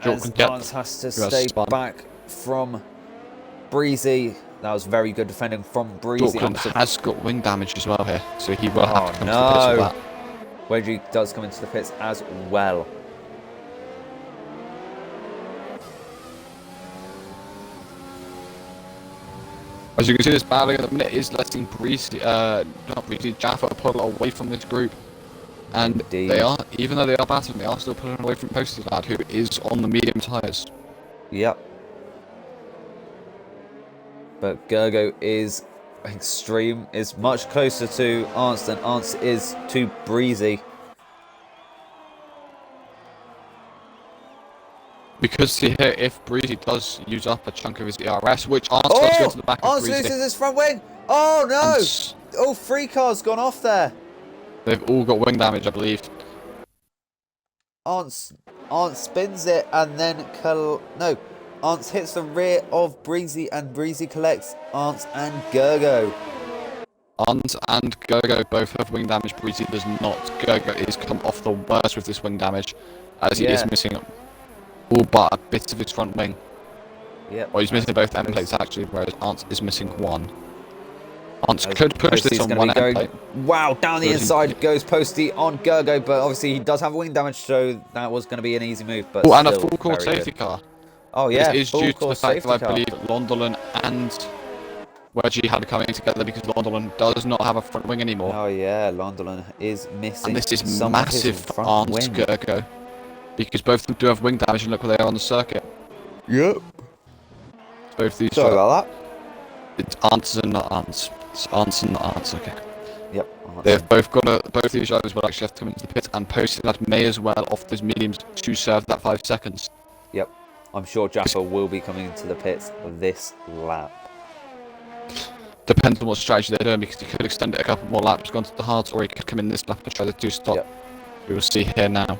A: As Arndt has to stay back from Breezy. That was very good defending from Breezy.
B: Auckland has got wing damage as well here, so he will have to come to the pits with that.
A: Wedgie does come into the pits as well.
B: As you can see, this battling at the minute is letting Breezy, not Breezy, Jaffa pull away from this group. And
A: Indeed.
B: they are, even though they are battling, they are still pulling away from Posty Lad, who is on the medium tyres.
A: Yep. But Gergo is extreme, is much closer to Ants than Ants is to Breezy.
B: Because here, if Breezy does use up a chunk of his ERS, which Ants does go to the back of
A: Ants
B: Breezy.
A: loses his front wing. Oh no! All 3 cars gone off there.
B: They've all got wing damage, I believe.
A: Ants spins it and then Ants hits the rear of Breezy and Breezy collects Ants and Gergo.
B: Ants and Gergo both have wing damage. Breezy does not. Gergo is come off the worst with this wing damage, as he is missing all but a bit of his front wing.
A: Yep.
B: Well, he's missing both end plates actually, whereas Ants is missing one. Ants could push this on one end plate.
A: Wow, down the inside goes Posty on Gergo, but obviously he does have wing damage, so that was going to be an easy move. But
B: and a full court safety car.
A: Oh yeah,
B: this is due to the fact that I believe Londolan and Wedgie had coming together because Londolan does not have a front wing anymore.
A: Oh yeah, Londolan is missing.
B: And this is massive for Ants Gergo, because both of them do have wing damage, and look where they are on the circuit.
A: Yep.
B: Both these.
A: Sorry about that.
B: It's Ants and not Ants. It's Ants and not Ants. Okay.
A: Yep.
B: They've both got both these drivers will actually have to come into the pit, and Posty Lad may as well off those mediums to serve that 5 seconds.
A: Yep. I'm sure Jaffa will be coming into the pits this lap.
B: Depends on what strategy they're doing, because he could extend it a couple more laps, gone to the hards, or he could come in this lap and try to do stop. Yep. We will see here now.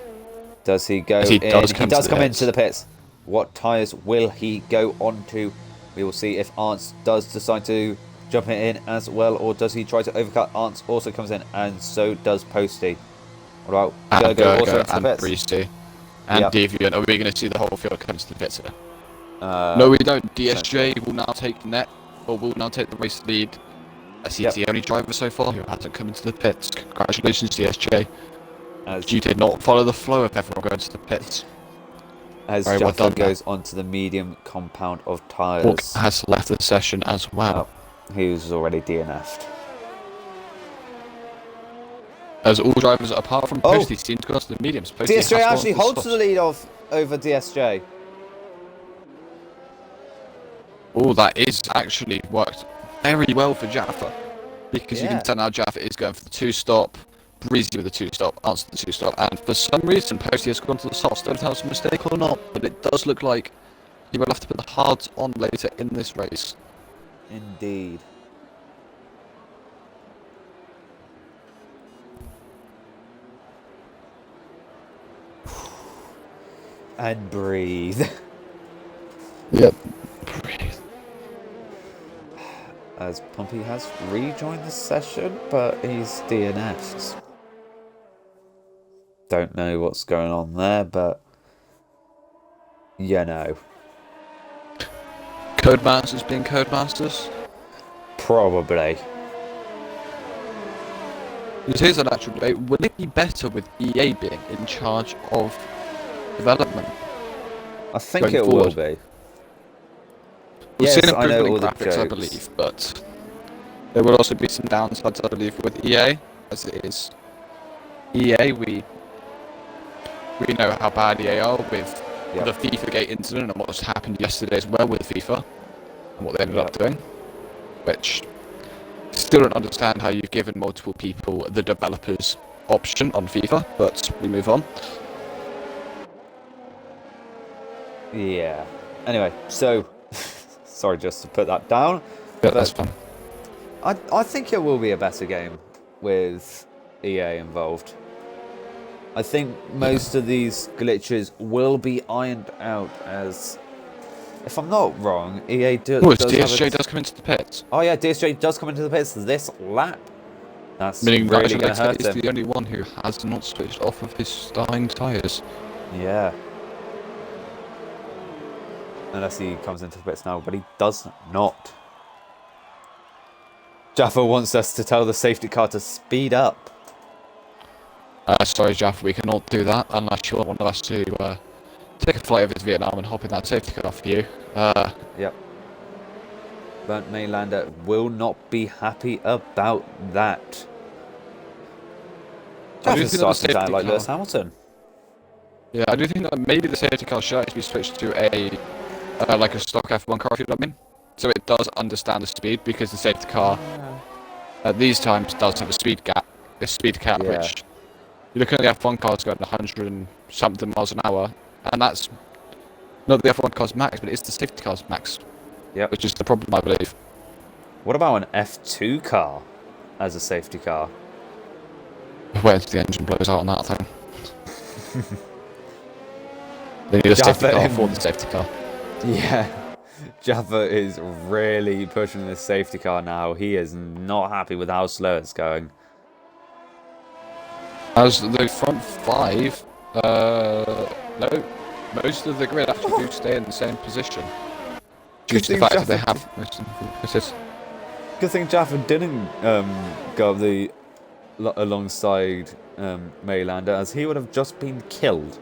A: Does he go in? He does come into the pits. What tyres will he go onto? We will see if Ants does decide to jump it in as well, or does he try to overcut? Ants also comes in, and so does Posty. What about Gergo also into the pits?
B: Breezy. And DIV, are we going to see the whole field come to the pits here? No, we don't. DSJ will now take the net, or will now take the race lead. As he's the only driver so far who hasn't come into the pits. Congratulations, DSJ. As you did not follow the flow of everyone going to the pits.
A: As Jaffa goes onto the medium compound of tyres.
B: Hawk has left the session as well.
A: He was already DNF'd.
B: As all drivers, apart from Posty, seem to go onto the mediums. Posty
A: DSJ actually holds the lead over DSJ.
B: Oh, that is actually worked very well for Jaffa. Because you can tell now Jaffa is going for the 2-stop. Breezy with the 2-stop, Ants the 2-stop, and for some reason Posty has gone to the softs. Don't know if it's a mistake or not, but it does look like he will have to put the hards on later in this race.
A: Indeed. And breathe.
B: Yep. Breathe.
A: As Pumpy has rejoined the session, but he's DNF'd. Don't know what's going on there, but you know.
B: Codemasters being Codemasters?
A: Probably.
B: Here's an actual debate. Would it be better with EA being in charge of development?
A: I think it will be.
B: We've seen improvement in graphics, I believe, but there will also be some downsides, I believe, with EA, as it is. EA, we know how bad EA are with the FIFA Gate incident and what's happened yesterday as well with FIFA and what they ended up doing, which still don't understand how you've given multiple people the developers option on FIFA, but we move on.
A: Yeah. Anyway, so sorry just to put that down.
B: Yeah, that's fine.
A: I think it will be a better game with EA involved. I think most of these glitches will be ironed out, as if I'm not wrong, EA
B: DSJ does come into the pits.
A: Oh yeah, DSJ does come into the pits this lap. That's
B: meaning
A: really going to hurt him.
B: He's the only one who has not switched off of his dying tyres.
A: Yeah. unless he comes into the pits now, but he does not. Jaffa wants us to tell the safety car to speed up.
B: Sorry, Jaff, we cannot do that unless you want us to take a flight over to Vietnam and hop in that safety car for you.
A: Yep. Burnt Mainlander will not be happy about that. Jaffa's starting to sound like Lewis Hamilton.
B: Yeah, I do think that maybe the safety car should actually be switched to a like a stock F1 car, if you know what I mean. So it does understand the speed, because the safety car at these times does have a speed cap, which you look at the F1 cars going 100 and something miles an hour, and that's not the F1 car's max, but it's the safety car's max.
A: Yep.
B: Which is the problem, I believe.
A: What about an F2 car as a safety car?
B: Where the engine blows out on that thing. They need a safety car for the safety car.
A: Yeah. Jaffa is really pushing this safety car now. He is not happy with how slow it's going.
B: As the front five, no, most of the grid actually do stay in the same position. Due to the fact that they have most of the
A: Good thing Jaffa didn't go up alongside Maylander, as he would have just been killed.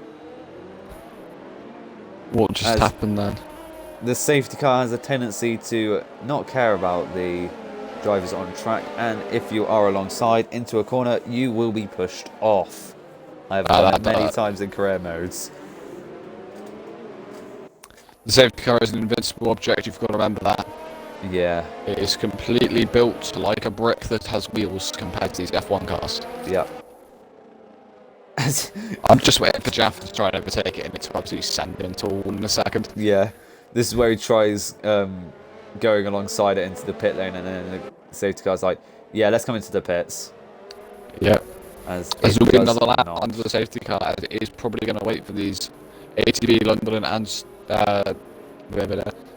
B: What just happened then?
A: The safety car has a tendency to not care about the drivers on track, and if you are alongside into a corner, you will be pushed off. I've done it many times in career modes.
B: The safety car is an invincible object, you've got to remember that.
A: Yeah.
B: It is completely built like a brick that has wheels compared to these F1 cars.
A: Yeah.
B: I'm just waiting for Jaffa to try and overtake it, and it's absolutely send him into a wall in a second.
A: Yeah. This is where he tries going alongside it into the pit lane, and then the safety car's like, yeah, let's come into the pits.
B: Yeah.
A: As
B: there'll be another lap under the safety car, as it is probably going to wait for these ATV London and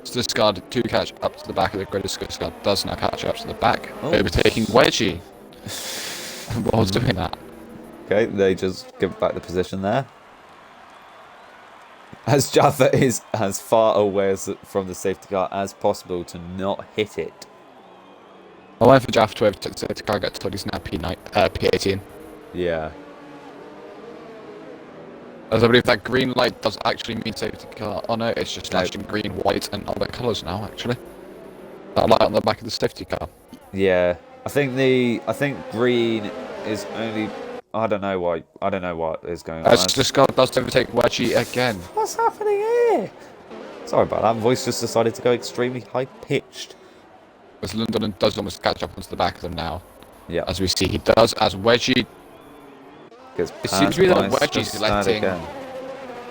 B: Stuttgart to catch up to the back of the grid. Stuttgart does now catch up to the back, overtaking Wedgie while doing that.
A: Okay, they just give back the position there. As Jaffa is as far away from the safety car as possible to not hit it.
B: I went for Jaffa to overtake the safety car, got told he's now P18.
A: Yeah.
B: As I believe that green light does actually mean safety car. Oh no, it's just flashing green, white, and other colours now. Actually, that light on the back of the safety car.
A: Yeah, I think green is only. I don't know why. I don't know what is going on.
B: This car does overtake Wedgie again.
A: What's happening here? Sorry about that. Voice just decided to go extremely high pitched.
B: As London does almost catch up onto the back of them now.
A: Yeah.
B: As we see, he does. As Wedgie. It seems to be that Wedgie's letting.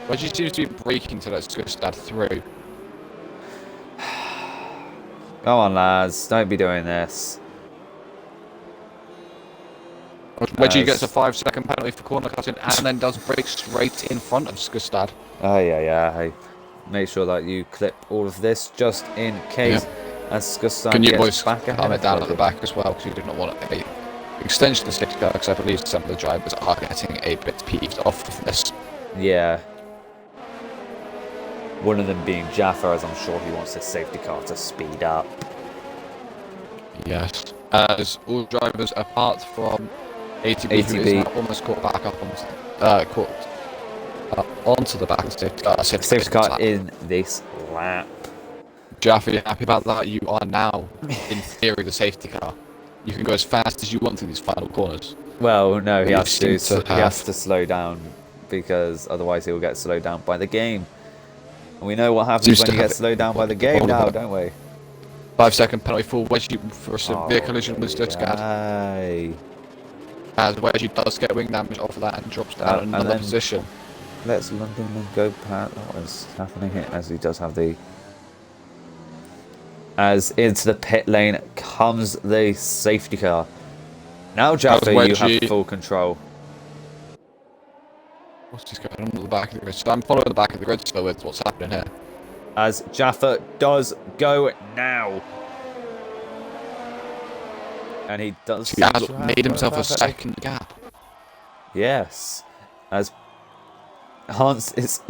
B: Wedgie seems to be braking to let Stuttgart through.
A: Come on, lads. Don't be doing this.
B: Wedgie gets a 5-second penalty for corner cutting, and then does brake straight in front of Skustad.
A: Oh, yeah. Hey, make sure that you clip all of this just in case. As Skustad gets back ahead.
B: Calm it down at the back as well, because you do not want a extension of the safety car, because I believe some of the drivers are getting a bit peeved off of this.
A: Yeah. One of them being Jaffa, as I'm sure he wants his safety car to speed up.
B: Yes. As all drivers, apart from ATV, who is now almost caught back up onto the back of the safety car.
A: Safety car in this lap.
B: Jaffa, you're happy about that? You are now, in theory, the safety car. You can go as fast as you want through these final corners.
A: Well, no, he has to slow down, because otherwise he will get slowed down by the game. And we know what happens when you get slowed down by the game now, don't we?
B: 5-second penalty for Wedgie for a severe collision with Stuttgart. As Wedgie does get wing damage off of that and drops down in another position.
A: Let's London go past what is happening here, as he does have the. As into the pit lane comes the safety car. Now, Jaffa, you have full control.
B: What's going on at the back of the grid? So I'm following the back of the grid still with what's happening here.
A: As Jaffa does go now. And he does.
B: He has made himself a second gap.
A: Yes. As Hans is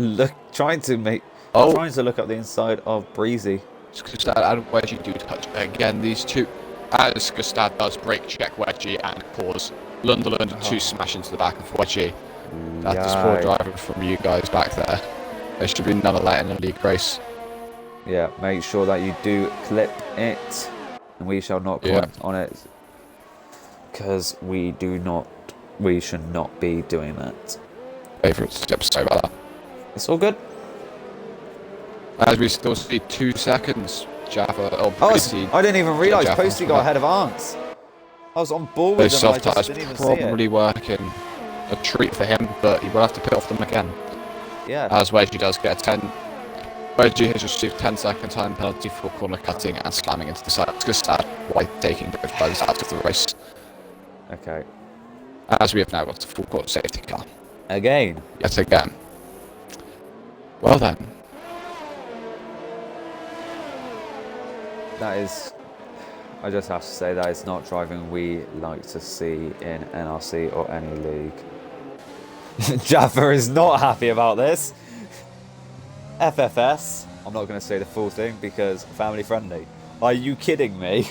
A: trying to make.
B: Oh,
A: trying to look up the inside of Breezy.
B: Gustad and Wedgie do touch again. These two, as Gustad does brake check Wedgie and cause Lunderland to smash into the back of Wedgie. That is poor driving from you guys back there. There should be none of that in a league race.
A: Yeah, make sure that you do clip it, and we shall not comment on it, because we should not be doing that.
B: Favourite steps, sorry about that.
A: It's all good.
B: As we still see 2 seconds, Jaffa.
A: I didn't even realise Posty got ahead of Arns. I was on board with
B: those
A: them,
B: soft
A: I just
B: tyres
A: didn't even see it.
B: probably working. A treat for him, but he will have to pit off them again.
A: Yeah.
B: As Wedgie does get a 10. Wedgie has received 10-second time penalty for corner cutting and slamming into the side of Gustad while taking both drivers out of the race.
A: Okay.
B: As we have now got the full court safety car.
A: Again.
B: Yet again. Well then.
A: That is, I just have to say, that is not driving we like to see in NRC or any league. Jaffa is not happy about this. FFS, I'm not going to say the full thing because family friendly. Are you kidding me?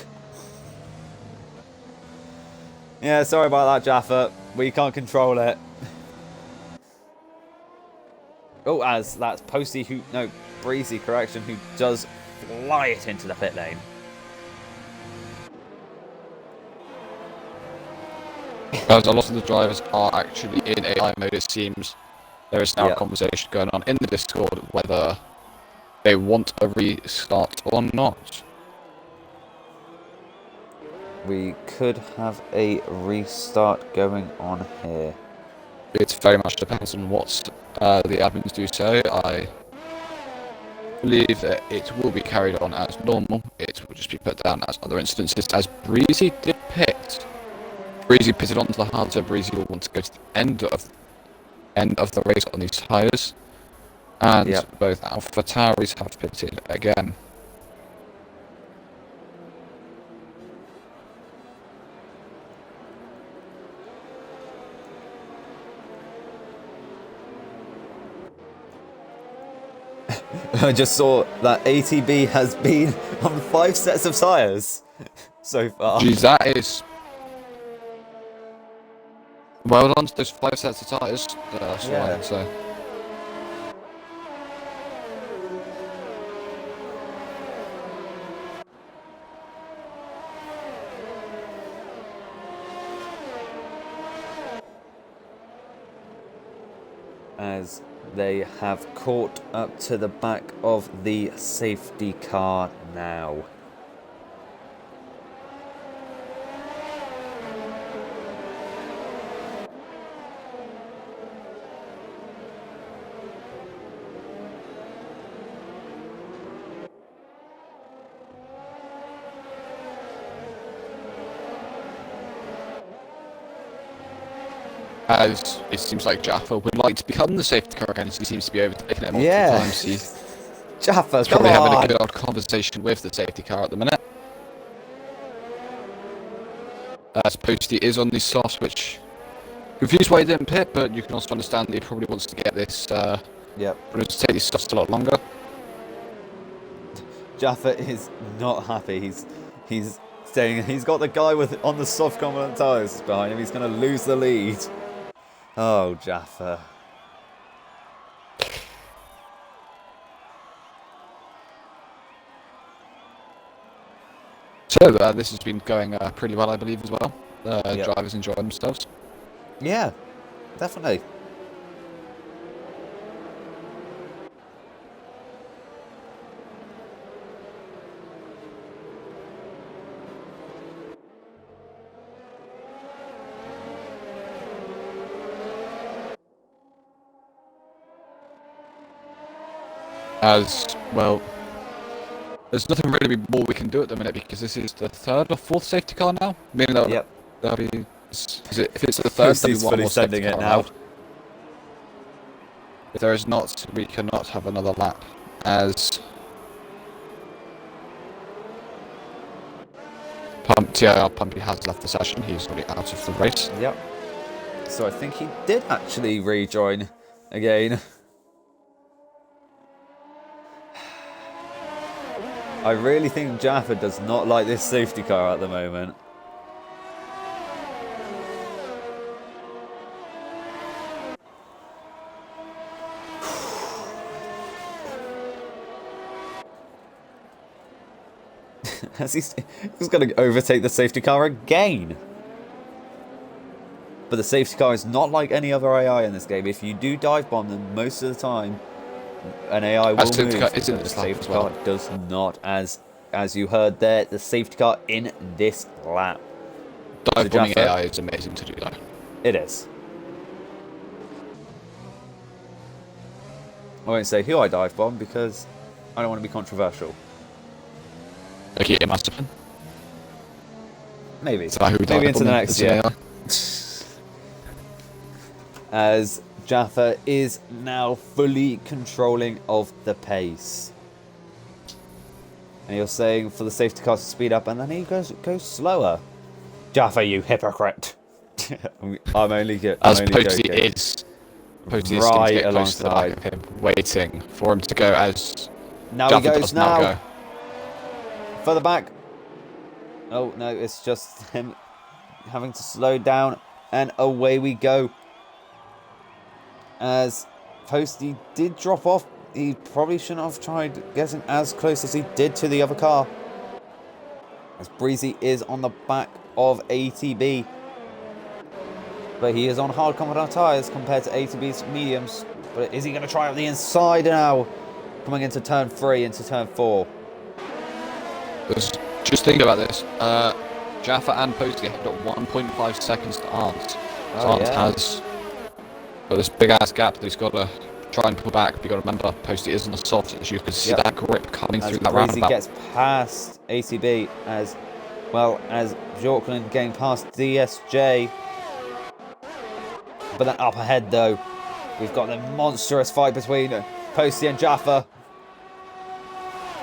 A: Yeah, sorry about that, Jaffa. We can't control it. Oh, as that's Posty who, no, Breezy, correction, who does fly it into the pit lane.
B: As a lot of the drivers are actually in AI mode, it seems. There is now a conversation going on in the Discord whether they want a restart or not.
A: We could have a restart going on here.
B: It very much depends on what the admins do say. I believe that it will be carried on as normal. It will just be put down as other instances, as Breezy did pit. Breezy pitted onto the hard, so Breezy will want to go to the end of the race on these tyres. And both AlphaTauris have pitted again.
A: I just saw that ATB has been on 5 sets of tyres so far.
B: Geez, that is... Well done to those 5 sets of tyres. That's what I can say.
A: As they have caught up to the back of the safety car now.
B: As it seems like Jaffa would like to become the safety car again, as he seems to be overtaking it multiple times. He's
A: Jaffa, come
B: probably
A: on.
B: having a good old conversation with the safety car at the minute. As Posty is on the soft, which confused why he didn't pit, but you can also understand that he probably wants to get this. Wants to take these softs a lot longer.
A: Jaffa is not happy. He's saying he's got the guy with on the soft component tyres behind him. He's going to lose the lead. Oh, Jaffa.
B: So this has been going pretty well, I believe, as well. Drivers enjoy themselves.
A: Yeah, definitely.
B: As well, there's nothing really more we can do at the minute because this is the 3rd or 4th safety car now. Meaning that'll be, if it's the 3rd, there'll be one more safety car now. If there is not, we cannot have another lap. As Pumpy has left the session. He's already out of the race.
A: Yep. So I think he did actually rejoin again. I really think Jaffa does not like this safety car at the moment. He's going to overtake the safety car again. But the safety car is not like any other AI in this game. If you do dive bomb them, most of the time, an AI will move. The safety car does not. As you heard there, the safety car in this lap.
B: Dive bombing AI is amazing to do though.
A: It is. I won't say who I dive bomb because I don't want to be controversial.
B: Okay, it must have been.
A: Maybe. Maybe into the next year. As Jaffa is now fully controlling of the pace. And you're saying for the safety car to speed up, and then he goes slower. Jaffa, you hypocrite. I'm only joking.
B: Posty is right alongside of him, waiting for him to go as
A: now
B: Jaffa
A: he goes now. Go. Further back. Oh no, it's just him having to slow down, and away we go. As Posty did drop off, he probably shouldn't have tried getting as close as he did to the other car. As Breezy is on the back of ATB. But he is on hard compound tyres compared to ATB's mediums. But is he going to try out the inside now? Coming into turn 3, into turn 4.
B: Just think about this. Jaffa and Posty have got 1.5 seconds to Arndt. Arndt has got this big ass gap that he's got to try and pull back. But you've got to remember, Posty is on the soft, as you can see that grip coming through that roundabout.
A: As gets past ATB, as well as Bjorklund getting past DSJ. But then up ahead, though, we've got the monstrous fight between Posty and Jaffa.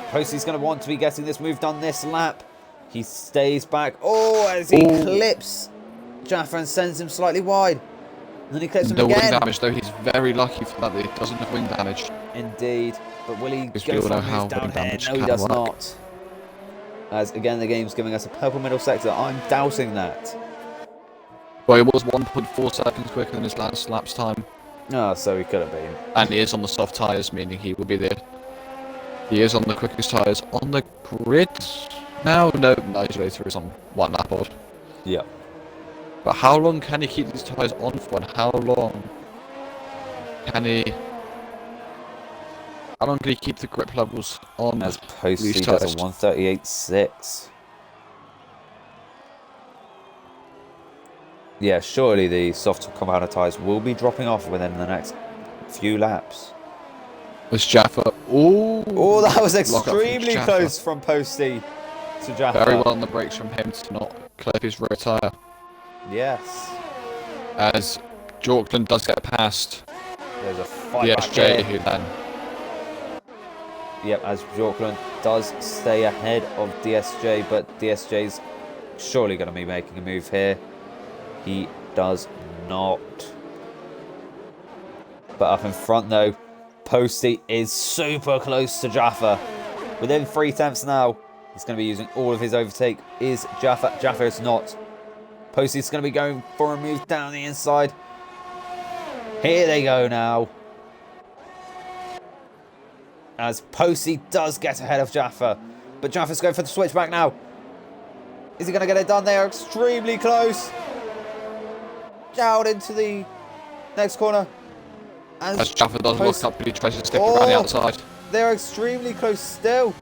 A: Posty's going to want to be getting this move done this lap. He stays back. Oh, as he clips Jaffa and sends him slightly wide. And then he clips him again.
B: No wing damage, though. He's very lucky for that he doesn't have wing damage.
A: Indeed. But will he go for a move down here? No, he does not. As, again, the game's giving us a purple middle sector. I'm doubting that.
B: Well, it was 1.4 seconds quicker than his last lap's time.
A: Oh, so he could have been.
B: And he is on the soft tyres, meaning he will be there. He is on the quickest tyres on the grid now. No, later is on one lap odd.
A: Yeah.
B: But how long can he keep these tyres on for? And how long can he keep the grip levels on?
A: As Posty does a 138.6. Yeah, surely the soft compound tyres will be dropping off within the next few laps.
B: Was Jaffa? Oh,
A: that was extremely close from Posty to Jaffa.
B: Very well on the brakes from him to not clip his rear tyre.
A: Yes.
B: As Bjorklund does get past
A: there's a fight
B: the SJ, who then.
A: Yep, as Bjorklund does stay ahead of DSJ, but DSJ's surely going to be making a move here. He does not. But up in front, though, Posty is super close to Jaffa. Within 3 tenths now. He's going to be using all of his overtake. Is Jaffa? Jaffa is not. Posty's going to be going for a move down the inside. Here they go now. As Posty does get ahead of Jaffa. But Jaffa's going for the switchback now. Is he going to get it done? They are extremely close. Out into the next corner.
B: As Jaffa does look up, but he tries to stick around the outside.
A: They're extremely close still.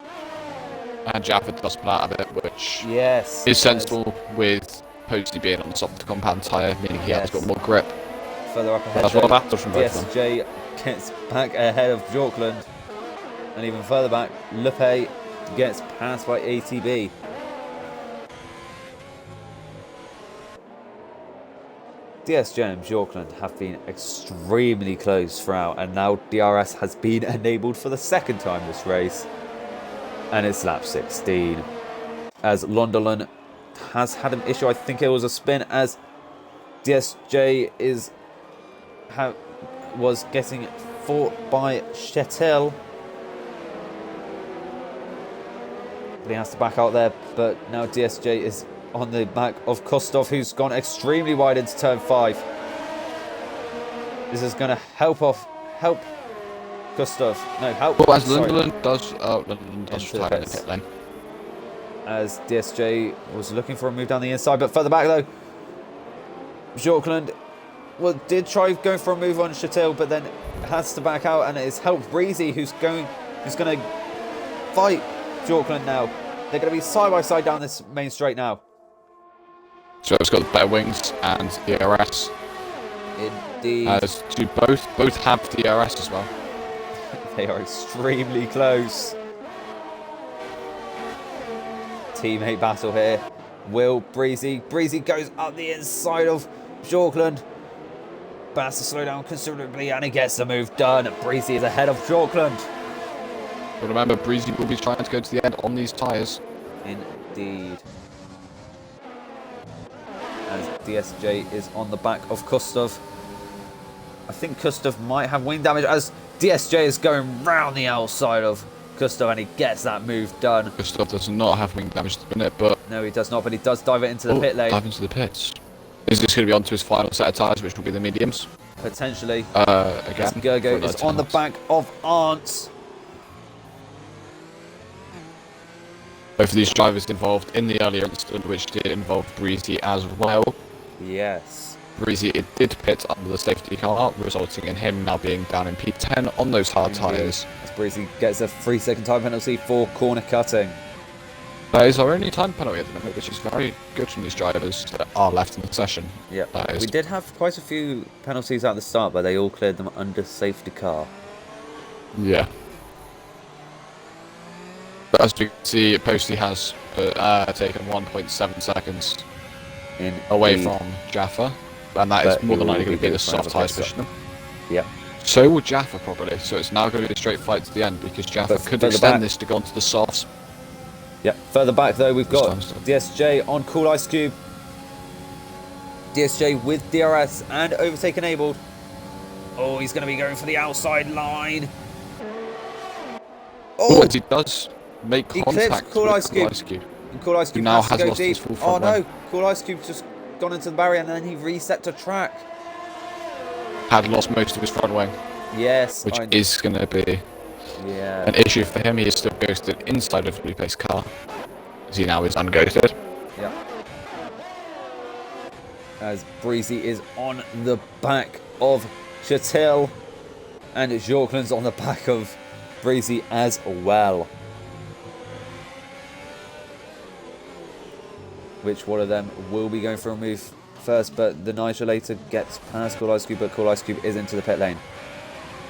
B: And Jaffa does pull out a bit, which
A: is
B: sensible with Posty being on the soft compound tyre, meaning he has got more grip.
A: Further up ahead,
B: that's what matters from both of them.
A: DSJ gets back ahead of Bjorklund. And even further back, Lupe gets passed by ATB. DSJ and Bjorklund have been extremely close throughout, and now DRS has been enabled for the second time this race. And it's lap 16. As Londolan has had an issue, I think it was a spin, as DSJ was getting fought by Shetel. but he has to back out there. But now DSJ is on the back of Kostov, who's gone extremely wide into turn 5. This is going to help Kostov. No, help.
B: But as
A: sorry.
B: Lundgren does retire in the pit lane.
A: As DSJ was looking for a move down the inside, but further back though, Bjorklund did try going for a move on Chatel, but then has to back out, and it's helped Breezy, who's going to fight Bjorklund now. They're going to be side by side down this main straight now.
B: So it's got the better wings and the DRS.
A: Indeed.
B: As do both have DRS as well.
A: They are extremely close. Teammate battle here. Breezy goes up the inside of Bjorklund. But has to slow down considerably, and he gets the move done. Breezy is ahead of Bjorklund.
B: But remember, Breezy will be trying to go to the end on these tyres.
A: Indeed. As DSJ is on the back of Kostov. I think Kostov might have wing damage, as DSJ is going round the outside of Kostov, and he gets that move done.
B: Kostov does not have wing damage at the minute, but...
A: No, he does not, but he does dive it into the pit lane.
B: Dive into the pits. Is this going to be onto his final set of tyres, which will be the mediums?
A: Potentially.
B: Again.
A: Gergo is on the back of Arndt.
B: Both of these drivers involved in the earlier incident, which did involve Breezy as well.
A: Yes.
B: Breezy did pit under the safety car, resulting in him now being down in P10 on those hard tyres.
A: As Breezy gets a 3-second time penalty for corner cutting.
B: That is our only time penalty at the moment, which is very good from these drivers that are left in the session.
A: Yeah, we did have quite a few penalties at the start, but they all cleared them under safety car.
B: Yeah. But as you can see, Posty has taken 1.7 seconds away from Jaffa, and that is more than likely going to be the soft tyres pushing them.
A: Yep.
B: So will Jaffa probably, so it's now going to be a straight fight to the end, because Jaffa could extend this to go onto the softs.
A: Yep, further back though, we've got DSJ on Cool Ice Cube. DSJ with DRS and overtake enabled. Oh, he's going to be going for the outside line.
B: Oh, he does make contact
A: Cool
B: with
A: Ice Cube. And Cool Ice Cube
B: now
A: has to go
B: lost
A: deep.
B: his full front
A: Oh no, Cool Ice Cube's just gone into the barrier, and then he reset to track.
B: Had lost most of his front wing.
A: Yes.
B: Which is going to be an issue for him. He is still ghosted inside of Lupe's car, as he now is unghosted.
A: Yeah. As Breezy is on the back of Chatel, and Bjorklund's on the back of Breezy as well. Which one of them will be going for a move first, but the Nigelator gets past Cool Ice Cube, but Cool Ice Cube is into the pit lane.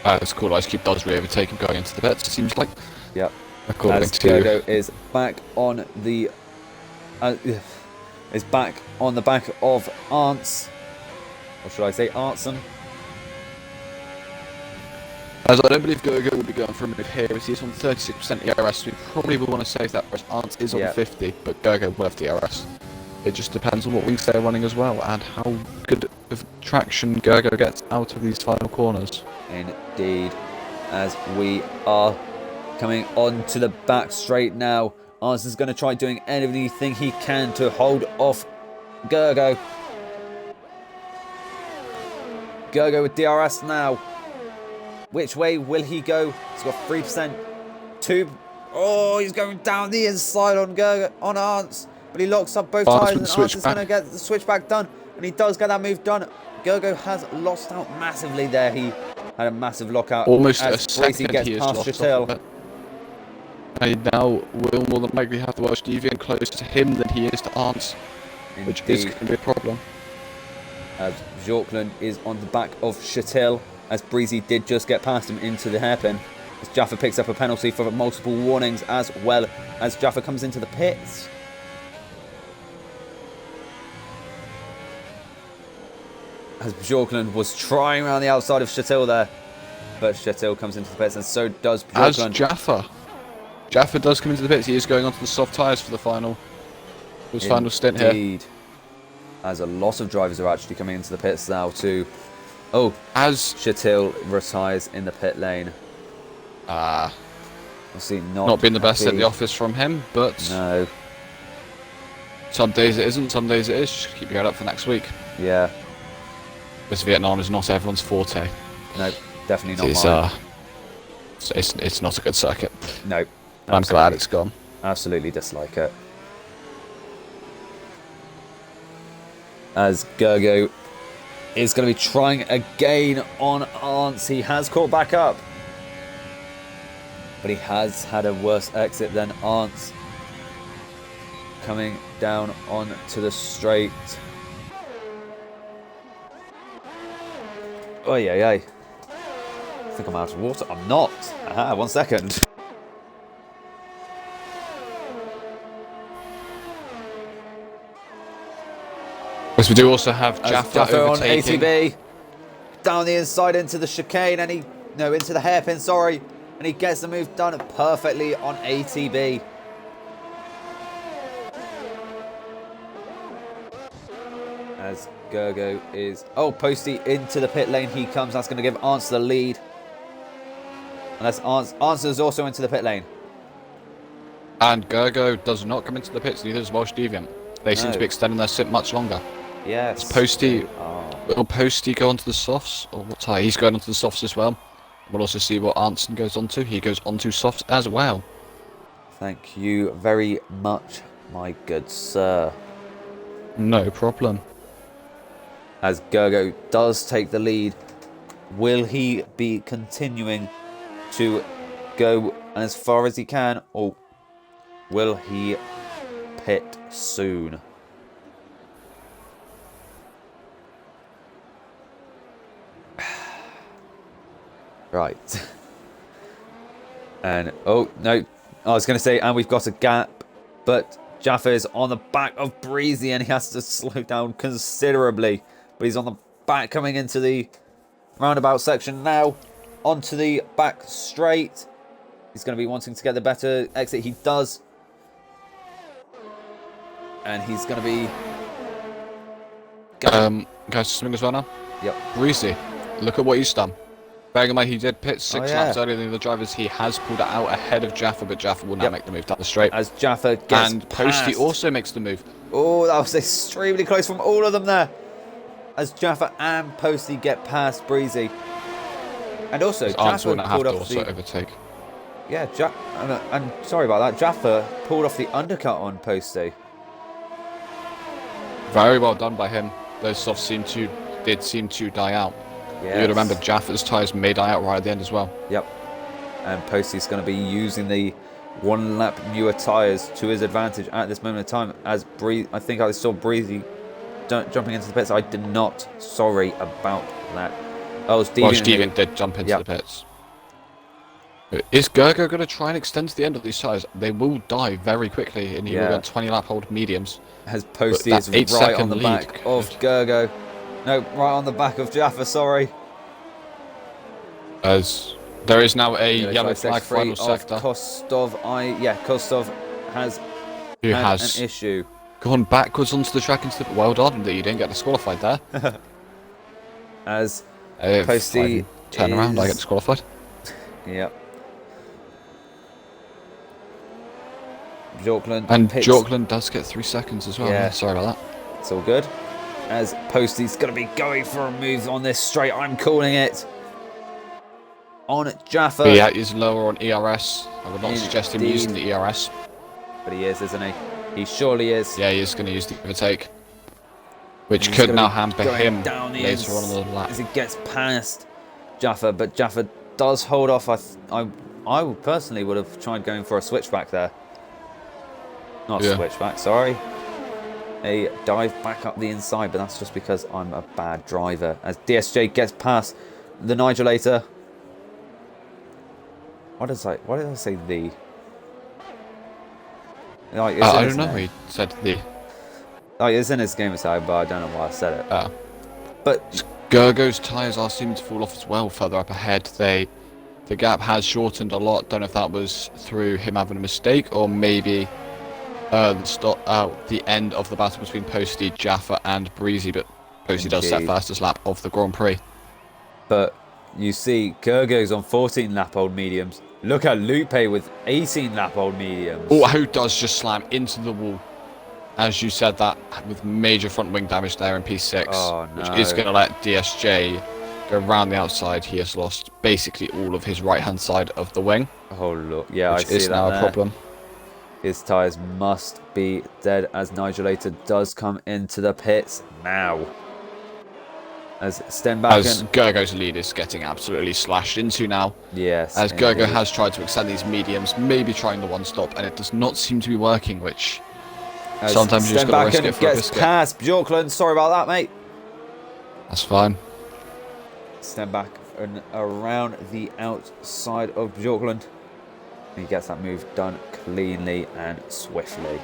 B: As Cool Ice Cube does re-overtake him going into the pits, it seems like.
A: Yep.
B: According
A: as
B: to...
A: Gergo is back on the... is back on the back of Arntz. Or should I say Arntson?
B: As I don't believe Gergo will be going for a move here, as he's on 36% ERS, we probably will want to save that, whereas Arntz is on 50, but Gergo will have DRS. It just depends on what wings they're running as well, and how good of traction Gergo gets out of these final corners.
A: Indeed. As we are coming on to the back straight now, Arntz is going to try doing anything he can to hold off Gergo. Gergo with DRS now. Which way will he go? He's got 3%. Oh, he's going down the inside on Gergo, on Arntz. But he locks up both tyres, and Arntz is going to get the switchback done. And he does get that move done. Gergo has lost out massively there. He had a massive lockout.
B: Almost
A: as
B: a second
A: gets
B: he is
A: past
B: lost
A: Chatel.
B: He now will more than likely have to watch DV and closer to him than he is to Arntz, which is going to be a problem.
A: As Bjorklund is on the back of Chatel, as Breezy did just get past him into the hairpin. As Jaffa picks up a penalty for multiple warnings, as well as Jaffa comes into the pits. As Bjorklund was trying around the outside of Chatel there, but Chatel comes into the pits, and so does Bjorklund.
B: As Jaffa does come into the pits. He is going onto the soft tyres for the final stint here.
A: Indeed. As a lot of drivers are actually coming into the pits now too. Oh, as Chatel retires in the pit lane. Obviously
B: Not been the best at
A: happy.
B: the office from him, but
A: No.
B: some days it isn't, some days it is. Just keep your head up for next week.
A: Yeah.
B: This Vietnam is not everyone's forte.
A: No. Definitely not
B: It's
A: mine.
B: it's not a good circuit.
A: No.
B: I'm glad it's gone.
A: Absolutely dislike it. As Gergo is going to be trying again on Arntz. He has caught back up. But he has had a worse exit than Arntz. Coming down onto the straight. Oh, yeah. I think I'm out of water. I'm not. Aha, 1 second.
B: Because we do also have Jaffa
A: on
B: overtaking.
A: ATB. Down the inside into the chicane and into the hairpin, sorry. And he gets the move done perfectly on ATB. As Gergo is... Oh, Posty into the pit lane he comes. That's going to give Arntz the lead. Unless Arntz is also into the pit lane.
B: And Gergo does not come into the pits, neither does Welsh Deviant. They seem to be extending their sit much longer.
A: Yes.
B: Posty... Will Posty go onto the softs? Or what tire? He's going onto the softs as well. We'll also see what Arntz goes onto. He goes onto softs as well.
A: Thank you very much, my good sir.
B: No problem.
A: As Gergo does take the lead, will he be continuing to go as far as he can, or will he pit soon? Right. And, oh, no. I was going to say, and we've got a gap. But Jaffa is on the back of Breezy and he has to slow down considerably. But he's on the back coming into the roundabout section now. Onto the back straight. He's going to be wanting to get the better exit. He does. And he's going to be...
B: Guys, swing as well now?
A: Yep.
B: Breezy, look at what he's done. Bearing in mind he did pit 6
A: yeah.
B: laps earlier than the drivers, he has pulled it out ahead of Jaffa, but Jaffa will now make the move down the straight.
A: As Jaffa gets
B: and
A: past.
B: Posty also makes the move.
A: Oh, that was extremely close from all of them there. As Jaffa and Posty get past Breezy. And also, Jaffa pulled off the...
B: overtake.
A: Yeah, and sorry about that. Jaffa pulled off the undercut on Posty.
B: Very well done by him. Those softs did seem to die out.
A: Yes.
B: You remember Jaffa's tyres may die out right at the end as well.
A: Yep. And Posty's going to be using the 1 lap newer tyres to his advantage at this moment in time. As I think I saw Breezy jumping into the pits. I did not. Sorry about that. Oh,
B: Deviant did jump into the pits. Is Gergo going to try and extend to the end of these tyres? They will die very quickly, and he will go 20 lap hold mediums.
A: As Posty is right on the back of Gergo. No, right on the back of Jaffa, sorry.
B: As there is now a yellow flag final sector.
A: Kostov has an issue.
B: Gone backwards onto the track into the... Well done that you didn't get disqualified there.
A: As Posty
B: turn around, I get disqualified.
A: Yep. Jorkland.
B: And Jorkland does get 3 seconds as well.
A: Yeah.
B: Sorry about that.
A: It's all good. As Posty's going to be going for a move on this straight. I'm calling it. On Jaffa.
B: But yeah, he's lower on ERS. I would not suggest him using the ERS.
A: But he is, isn't he? He surely is.
B: Yeah, he is going to use the overtake. Which could now hamper him later on in the lap.
A: As he gets past Jaffa. But Jaffa does hold off. I personally would have tried going for a switchback there. Not a switchback, sorry. A dive back up the inside, but that's just because I'm a bad driver. As DSJ gets past the Nigelator. Why did I say the? Like,
B: I don't know. He said the.
A: Like, it's in his game tag, but I don't know why I said it. But
B: Gergo's tyres are seeming to fall off as well further up ahead. The gap has shortened a lot. Don't know if that was through him having a mistake or maybe the end of the battle between Posty, Jaffa and Breezy, but Posty does set fastest lap of the Grand Prix.
A: But you see, Gergo's on 14 lap old mediums, Look at Lupe with 18 lap old mediums.
B: Oh, who does just slam into the wall? As you said that, with major front wing damage there in P6,
A: Oh, no.
B: which is going to let DSJ go around the outside. He has lost basically all of his right-hand side of the wing.
A: Oh, look. Yeah,
B: which
A: I see
B: is
A: that
B: now
A: there.
B: a problem.
A: His tyres must be dead as Nigelator does come into the pits now. As Stenbacken...
B: As Gergo's lead is getting absolutely slashed into now.
A: Yes,
B: as Gergo
A: indeed.
B: has tried to extend these mediums, maybe trying the one stop, and it does not seem to be working, which
A: As
B: sometimes you just got to risk
A: Stenbacken
B: it for a
A: gets
B: biscuit.
A: past Bjorklund. Sorry about that, mate.
B: That's fine.
A: Stenbacken around the outside of Bjorklund. He gets that move done cleanly and swiftly.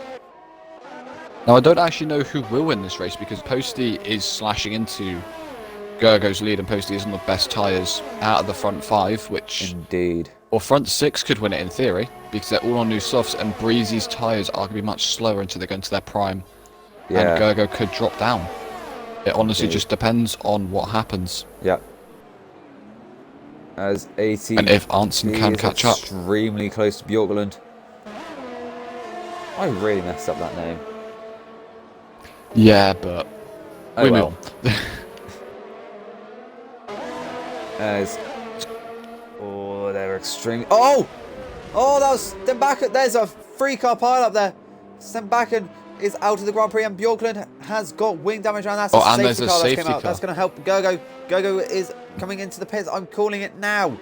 B: Now, I don't actually know who will win this race because Posty is slashing into Gergo's lead, and Posty is on the best tyres out of the front 5, which...
A: Indeed.
B: Or front 6 could win it in theory, because they're all on new softs, and Breezy's tyres are going to be much slower until they go into their prime.
A: Yeah.
B: And Gergo could drop down. It honestly just depends on what happens.
A: Yeah. As 80...
B: And if Arnson can catch up.
A: Extremely close to Bjorklund. I really messed up that name.
B: Yeah, but...
A: Oh,
B: we
A: well.
B: will.
A: As... Oh, they're extremely... Oh! Oh, that was Stenbacken. There's a 3-car pile up there. Stenbacken is out of the Grand Prix, and Bjorklund has got wing damage, and that's
B: and
A: a
B: there's
A: safety
B: a
A: car that
B: safety
A: came out.
B: car.
A: That's going to help Gergo. Gergo is coming into the pits. I'm calling it now.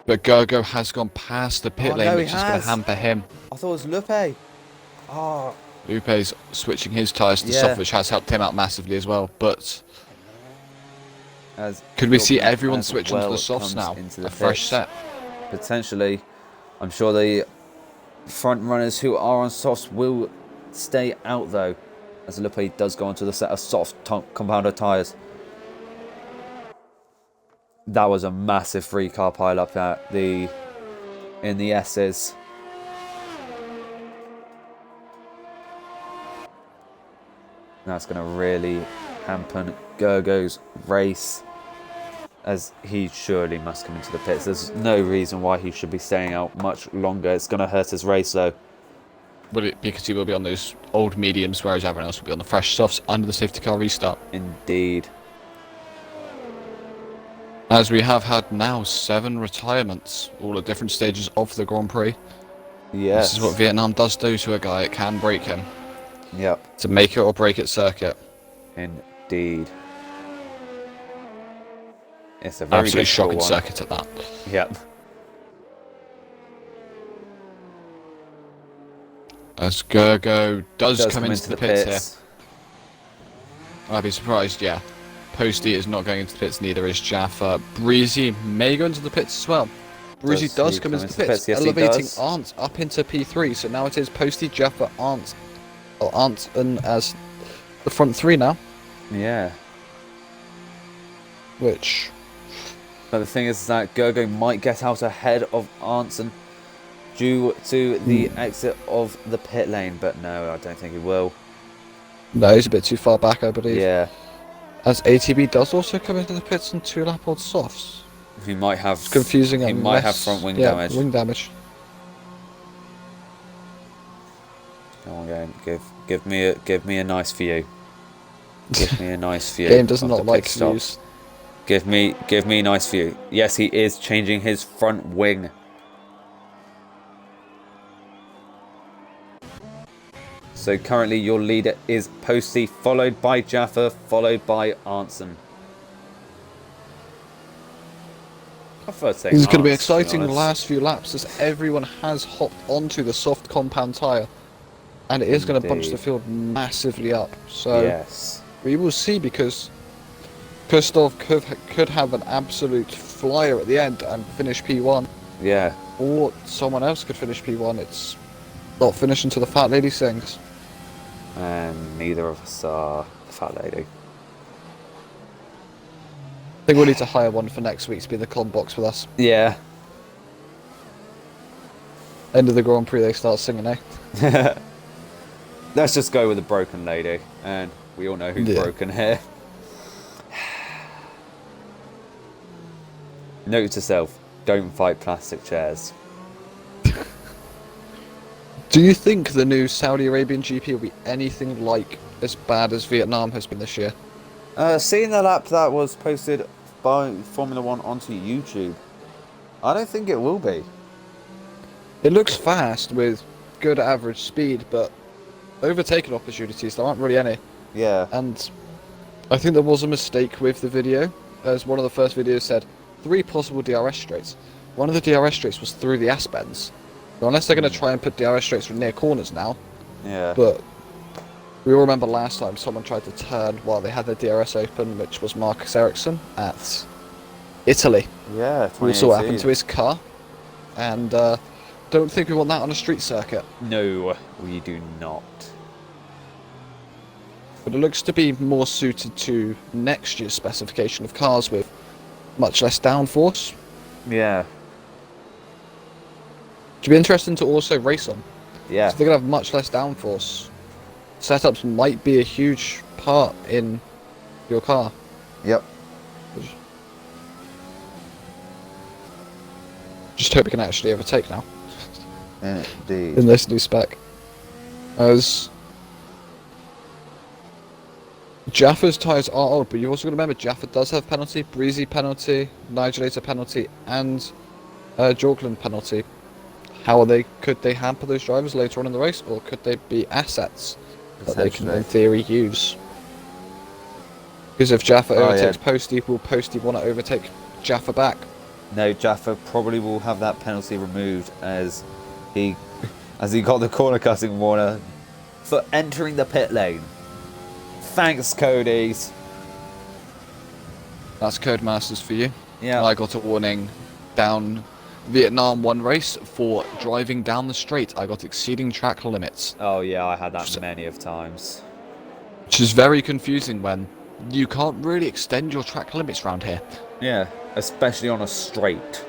B: But Gergo has gone past the pit lane,
A: no,
B: which is going to hamper him.
A: I thought it was Lupe. Oh,
B: Lupe's switching his tyres to soft, which has helped him out massively as well. But
A: as
B: could we see
A: Bjorklund
B: everyone
A: as
B: switch
A: well
B: onto the softs
A: comes
B: now?
A: into the
B: A fresh
A: pits.
B: set.
A: Potentially. I'm sure the front runners who are on softs will stay out though, as Lupe does go onto the set of soft compounder tyres. That was a massive 3-car pile up at in the S's. That's going to really hamper Gergo's race, as he surely must come into the pits. There's no reason why he should be staying out much longer. It's going to hurt his race though.
B: Will it, because he will be on those old mediums, whereas everyone else will be on the fresh softs under the safety car restart.
A: Indeed.
B: As we have had now 7 retirements, all at different stages of the Grand Prix.
A: Yes.
B: This is what Vietnam does do to a guy. It can break him.
A: Yep.
B: To make it or break it circuit.
A: Indeed. It's a very
B: Absolutely shocking
A: one.
B: circuit at that.
A: Yep.
B: As Gergo does come into the pits here. I'd be surprised, yeah. Posty is not going into the pits, neither is Jaffa. Breezy may go into the pits as well. Breezy does come into the pits,
A: Yes,
B: elevating Arndt up into P3. So now it is Posty, Jaffa, Arndt, and as the front 3 now.
A: Yeah.
B: Which...
A: But the thing is that Gergo might get out ahead of Arnson due to the exit of the pit lane, but no, I don't think he will.
B: No, he's a bit too far back, I believe.
A: Yeah.
B: As ATB does also come into the pits on 2-lap old softs.
A: He might have...
B: It's confusing.
A: He might have front wing damage.
B: Wing damage.
A: Come on, game. Give me a nice view. Give me a nice view.
B: Game does
A: of
B: not
A: the
B: like
A: pit stop.
B: views.
A: Give me a nice view. Yes, he is changing his front wing. So currently your leader is Posty, followed by Jaffa, followed by Arnson.
B: This is going to be exciting the last few laps, as everyone has hopped onto the soft compound tyre. And it is going to bunch the field massively up. So
A: yes,
B: we will see, because Christoph could have an absolute flyer at the end and finish P1.
A: Yeah.
B: Or someone else could finish P1. It's not finished until the fat lady sings.
A: And neither of us are the fat lady.
B: I think we need to hire one for next week to be in the comm box with us.
A: Yeah.
B: End of the Grand Prix, they start singing, eh?
A: Let's just go with the broken lady, and we all know who's broken here. Note to self: Don't fight plastic chairs.
B: Do you think the new Saudi Arabian GP will be anything like as bad as Vietnam has been this year?
A: Seeing the lap that was posted by Formula One onto YouTube, I don't think it will be.
B: It looks fast with good average speed, but overtaking opportunities, there aren't really any.
A: Yeah.
B: And I think there was a mistake with the video, as one of the first videos said, 3 possible DRS straights. One of the DRS straights was through the S-bends. So unless they're going to try and put DRS straights from near corners now,
A: Yeah.
B: but we all remember last time someone tried to turn while they had their DRS open, which was Marcus Ericsson at Italy.
A: Yeah,
B: We saw what happened to his car, and don't think we want that on a street circuit.
A: No, we do not.
B: But it looks to be more suited to next year's specification of cars with much less downforce.
A: Yeah.
B: It'd be interesting to also race on.
A: Yeah.
B: So they're going to have much less downforce. Setups might be a huge part in your car.
A: Yep.
B: Just hope we can actually overtake now
A: Indeed.
B: in this new spec. As Jaffa's tyres are old, but you've also got to remember Jaffa does have penalty, Breezy penalty, Nigelator penalty, and Jorkland penalty. How are they? Could they hamper those drivers later on in the race, or could they be assets that they can, in theory, use? Because if Jaffa overtakes Posty, will Posty want to overtake Jaffa back?
A: No, Jaffa probably will have that penalty removed as he got the corner cutting warner for entering the pit lane. Thanks, Cody's.
B: That's Codemasters for you.
A: Yeah.
B: I got a warning down Vietnam 1 race for driving down the straight. I got exceeding track limits.
A: Oh yeah, I had that many of times.
B: Which is very confusing when you can't really extend your track limits around here.
A: Yeah, especially on a straight.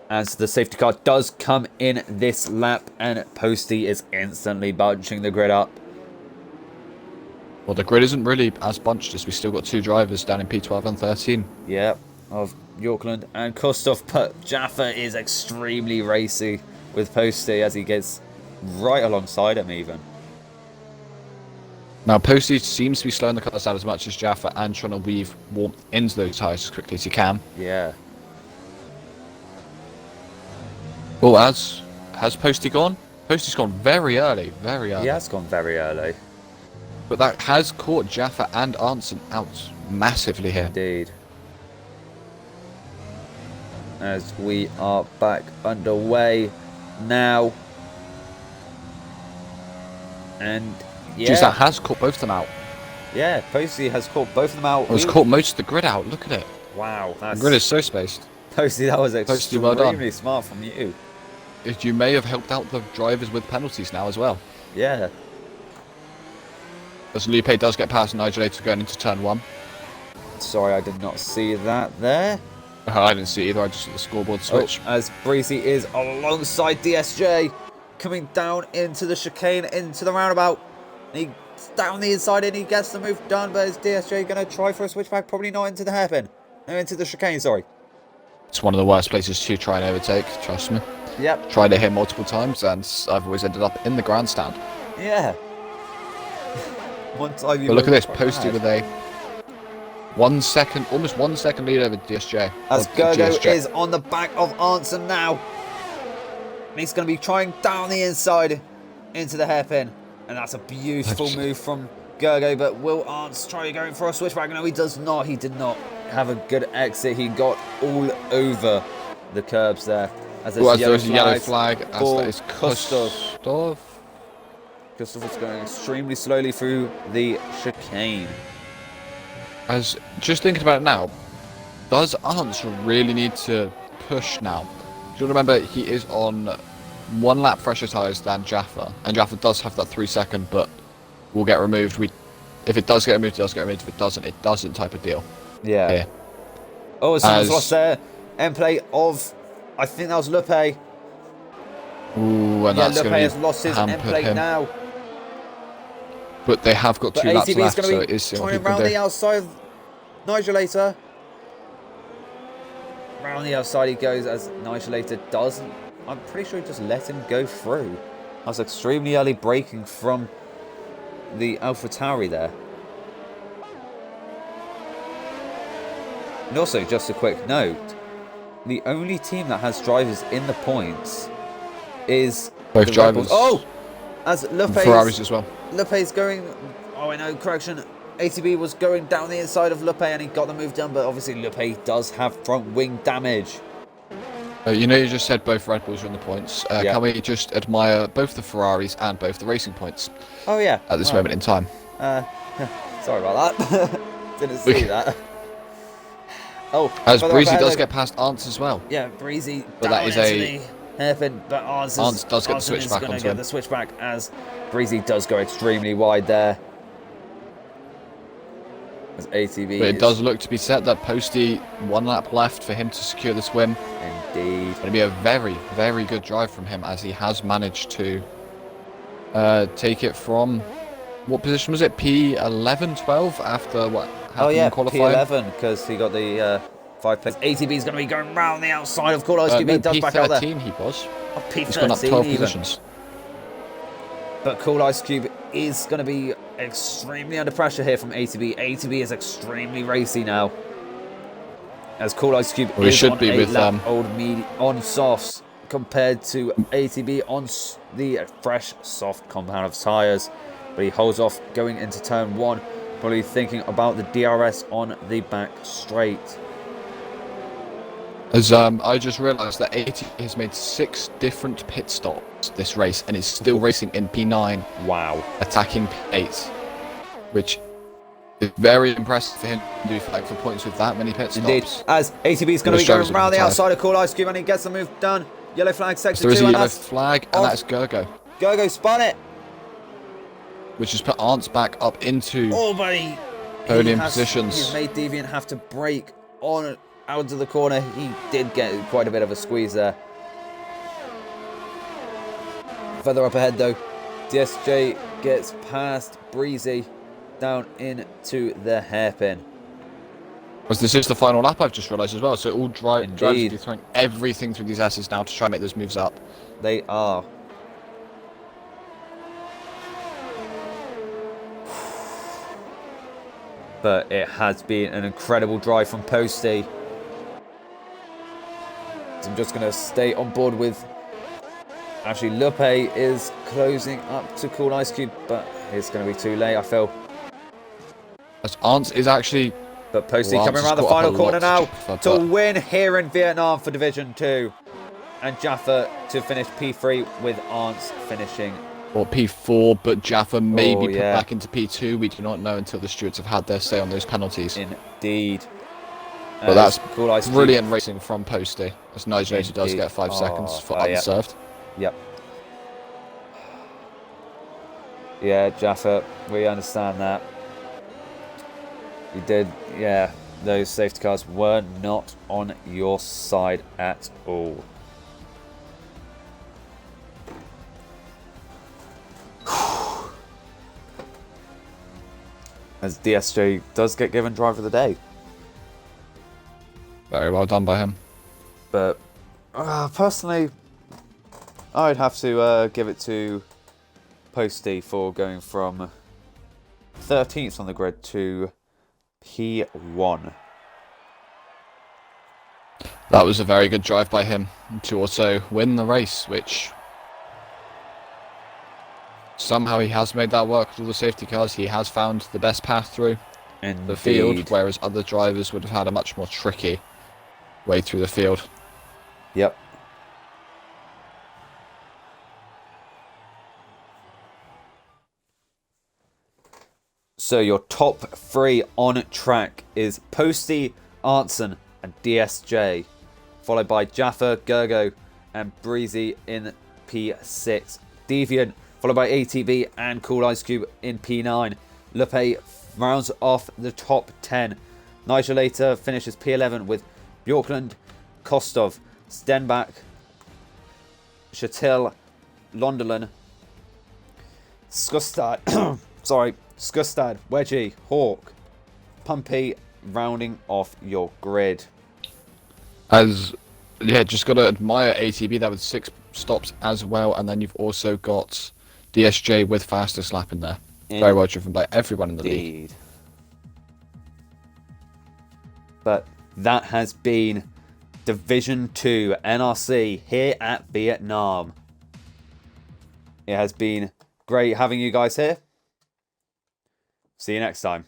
A: As the safety car does come in this lap, and Posty is instantly bunching the grid up.
B: Well, the grid isn't really as bunched as we still got 2 drivers down in P12 and 13.
A: Yep, of Yorkland and Kostov, but Jaffa is extremely racy with Posty as he gets right alongside him even.
B: Now, Posty seems to be slowing the cars down as much as Jaffa and trying to weave warmth into those tyres as quickly as he can.
A: Yeah.
B: Well, has Posty gone? Posty's gone very early, very early.
A: He has gone very early.
B: But that has caught Jaffa and Arntzen out massively here.
A: Indeed. As we are back underway now. And yeah.
B: Jeez, that has caught both of them out.
A: Yeah, Posty has caught both of them out.
B: Well, it's caught most of the grid out, look at it.
A: Wow.
B: The grid is so spaced.
A: Posty, that was
B: Posty, well done.
A: extremely smart from you.
B: You may have helped out the drivers with penalties now as well.
A: Yeah.
B: As Lupe does get past Nigelator going into turn 1.
A: Sorry, I did not see that there.
B: I didn't see it either, I just saw the scoreboard switch.
A: Oh, as Breezy is alongside DSJ, coming down into the chicane, into the roundabout. He's down the inside and he gets the move done, but is DSJ going to try for a switchback? Probably not into the hairpin. No, into the chicane, sorry.
B: It's one of the worst places to try and overtake, trust me.
A: Yep.
B: Tried it here multiple times and I've always ended up in the grandstand.
A: Yeah. One time you
B: But look at this, Posty with a almost 1 second lead over DSJ.
A: As Gergo is on the back of Arntzen now. And he's going to be trying down the inside into the hairpin. And that's a beautiful move from Gergo. But will Arntzen try going for a switchback? No, he does not. He did not have a good exit. He got all over the curbs there. As there's
B: a yellow flag. As
A: for
B: that is
A: Kostov. Kostov is going extremely slowly through the chicane.
B: As just thinking about it now, does Arntzen really need to push now? Do you remember he is on 1 lap fresher tyres than Jaffa, and Jaffa does have that 3 second, but will get removed. If it does get removed, it does get removed. If it doesn't type of deal.
A: Yeah.
B: Here.
A: Oh, someone's lost there. End play of, I think that was Lupe.
B: Ooh, and that's
A: Lupe
B: going
A: has
B: to
A: lost his end plate
B: him.
A: now.
B: But they have got 2 laps
A: ATV
B: left,
A: is
B: so
A: going
B: it
A: to
B: is
A: be trying around the outside of Nigelator. round the outside he goes as Nigel later does. I'm pretty sure he just let him go through. That was extremely early braking from the AlphaTauri there. And also, just a quick note, the only team that has drivers in the points is
B: both
A: the
B: drivers.
A: Oh! As
B: Ferraris as well.
A: Lepe's going... Oh, I know, correction. ATB was going down the inside of Lepe and he got the move done, but obviously Lepe does have front wing damage.
B: You know, you just said both Red Bulls are in the points.
A: Yeah.
B: Can we just admire both the Ferraris and both the racing points?
A: Oh, yeah.
B: At this moment in time.
A: Sorry about that. Didn't see that. Oh,
B: as Breezy does get past Arndt as well.
A: Yeah, Breezy.
B: But that is a
A: hairpin, but Arndt
B: does get the switchback onto him.
A: The switchback as Breezy does go extremely wide there. As ATV.
B: But it does look to be set that Posty 1 lap left for him to secure this win.
A: Indeed.
B: It's going to be a very, very good drive from him as he has managed to take it from, what position was it? P11, 12 after what happened in qualifying?
A: P11 because he got the 5 place. ATB is going to be going round the outside of Cool Ice Cube.
B: No,
A: He does back out there.
B: P13 he was.
A: Oh, P13
B: he's gone up 12
A: even.
B: positions.
A: But Cool Ice Cube is going to be extremely under pressure here from ATB. ATB is extremely racy now. As Cool Ice Cube is on a lap old on softs compared to ATB on the fresh soft compound of tyres. But he holds off going into turn 1, probably thinking about the DRS on the back straight.
B: As I just realised that ATB has made 6 different pit stops this race and is still racing in P9.
A: Wow.
B: Attacking P8, which is very impressive for him to do fight for points with that many pit stops.
A: Indeed. As ATB is going to be going around the outside of Cool Ice Cube and he gets the move done. Yellow flag sector 2.
B: There is a yellow flag and that's Gergo.
A: Gergo spun it.
B: Which has put Arndt back up into podium positions.
A: He's made Deviant have to brake on out of the corner. He did get quite a bit of a squeeze there. Further up ahead though, DSJ gets past Breezy down into the hairpin.
B: As this is the final lap, I've just realised as well. So all drivers will be throwing everything through these asses now to try and make those moves up.
A: They are. But it has been an incredible drive from Posty. I'm just going to stay on board with... Actually, Lupe is closing up to Cool Ice Cube, but it's going to be too late, I feel.
B: As Arndt is actually...
A: But Posty coming around the final corner now to win here in Vietnam for Division 2. And Jaffa to finish P3 with Arndt finishing...
B: Or P4, but Jaffa may be put back into P2. We do not know until the stewards have had their say on those penalties.
A: Indeed.
B: But that's cool, brilliant racing from Posty. As Nigel does get 5 seconds for unserved.
A: Yep. Yeah, Jaffa, we understand that. You did, yeah, those safety cars were not on your side at all. As DSJ does get given driver of the day.
B: Very well done by him.
A: But personally, I'd have to give it to Posty for going from 13th on the grid to P1.
B: That was a very good drive by him to also win the race, which somehow he has made that work with all the safety cars. He has found the best path through the field, whereas other drivers would have had a much more tricky way through the field.
A: Yep. So your top 3 on track is Posty, Arntzen and DSJ, followed by Jaffa, Gergo and Breezy in P6. Deviant, followed by ATB and Cool Ice Cube in P9. Lupe rounds off the top 10. Nigel later finishes P11 with Bjorklund, Kostov, Stenbach, Chatil, Londerland, Skustad, Skustad, Wedgie, Hawk, Pumpy, rounding off your grid.
B: As yeah, just gotta admire ATB there with 6 stops as well, and then you've also got DSJ with fastest lap in there. Very well driven by everyone in the league.
A: Indeed. But that has been Division 2 NRC here at Vietnam. It has been great having you guys here. See you next time.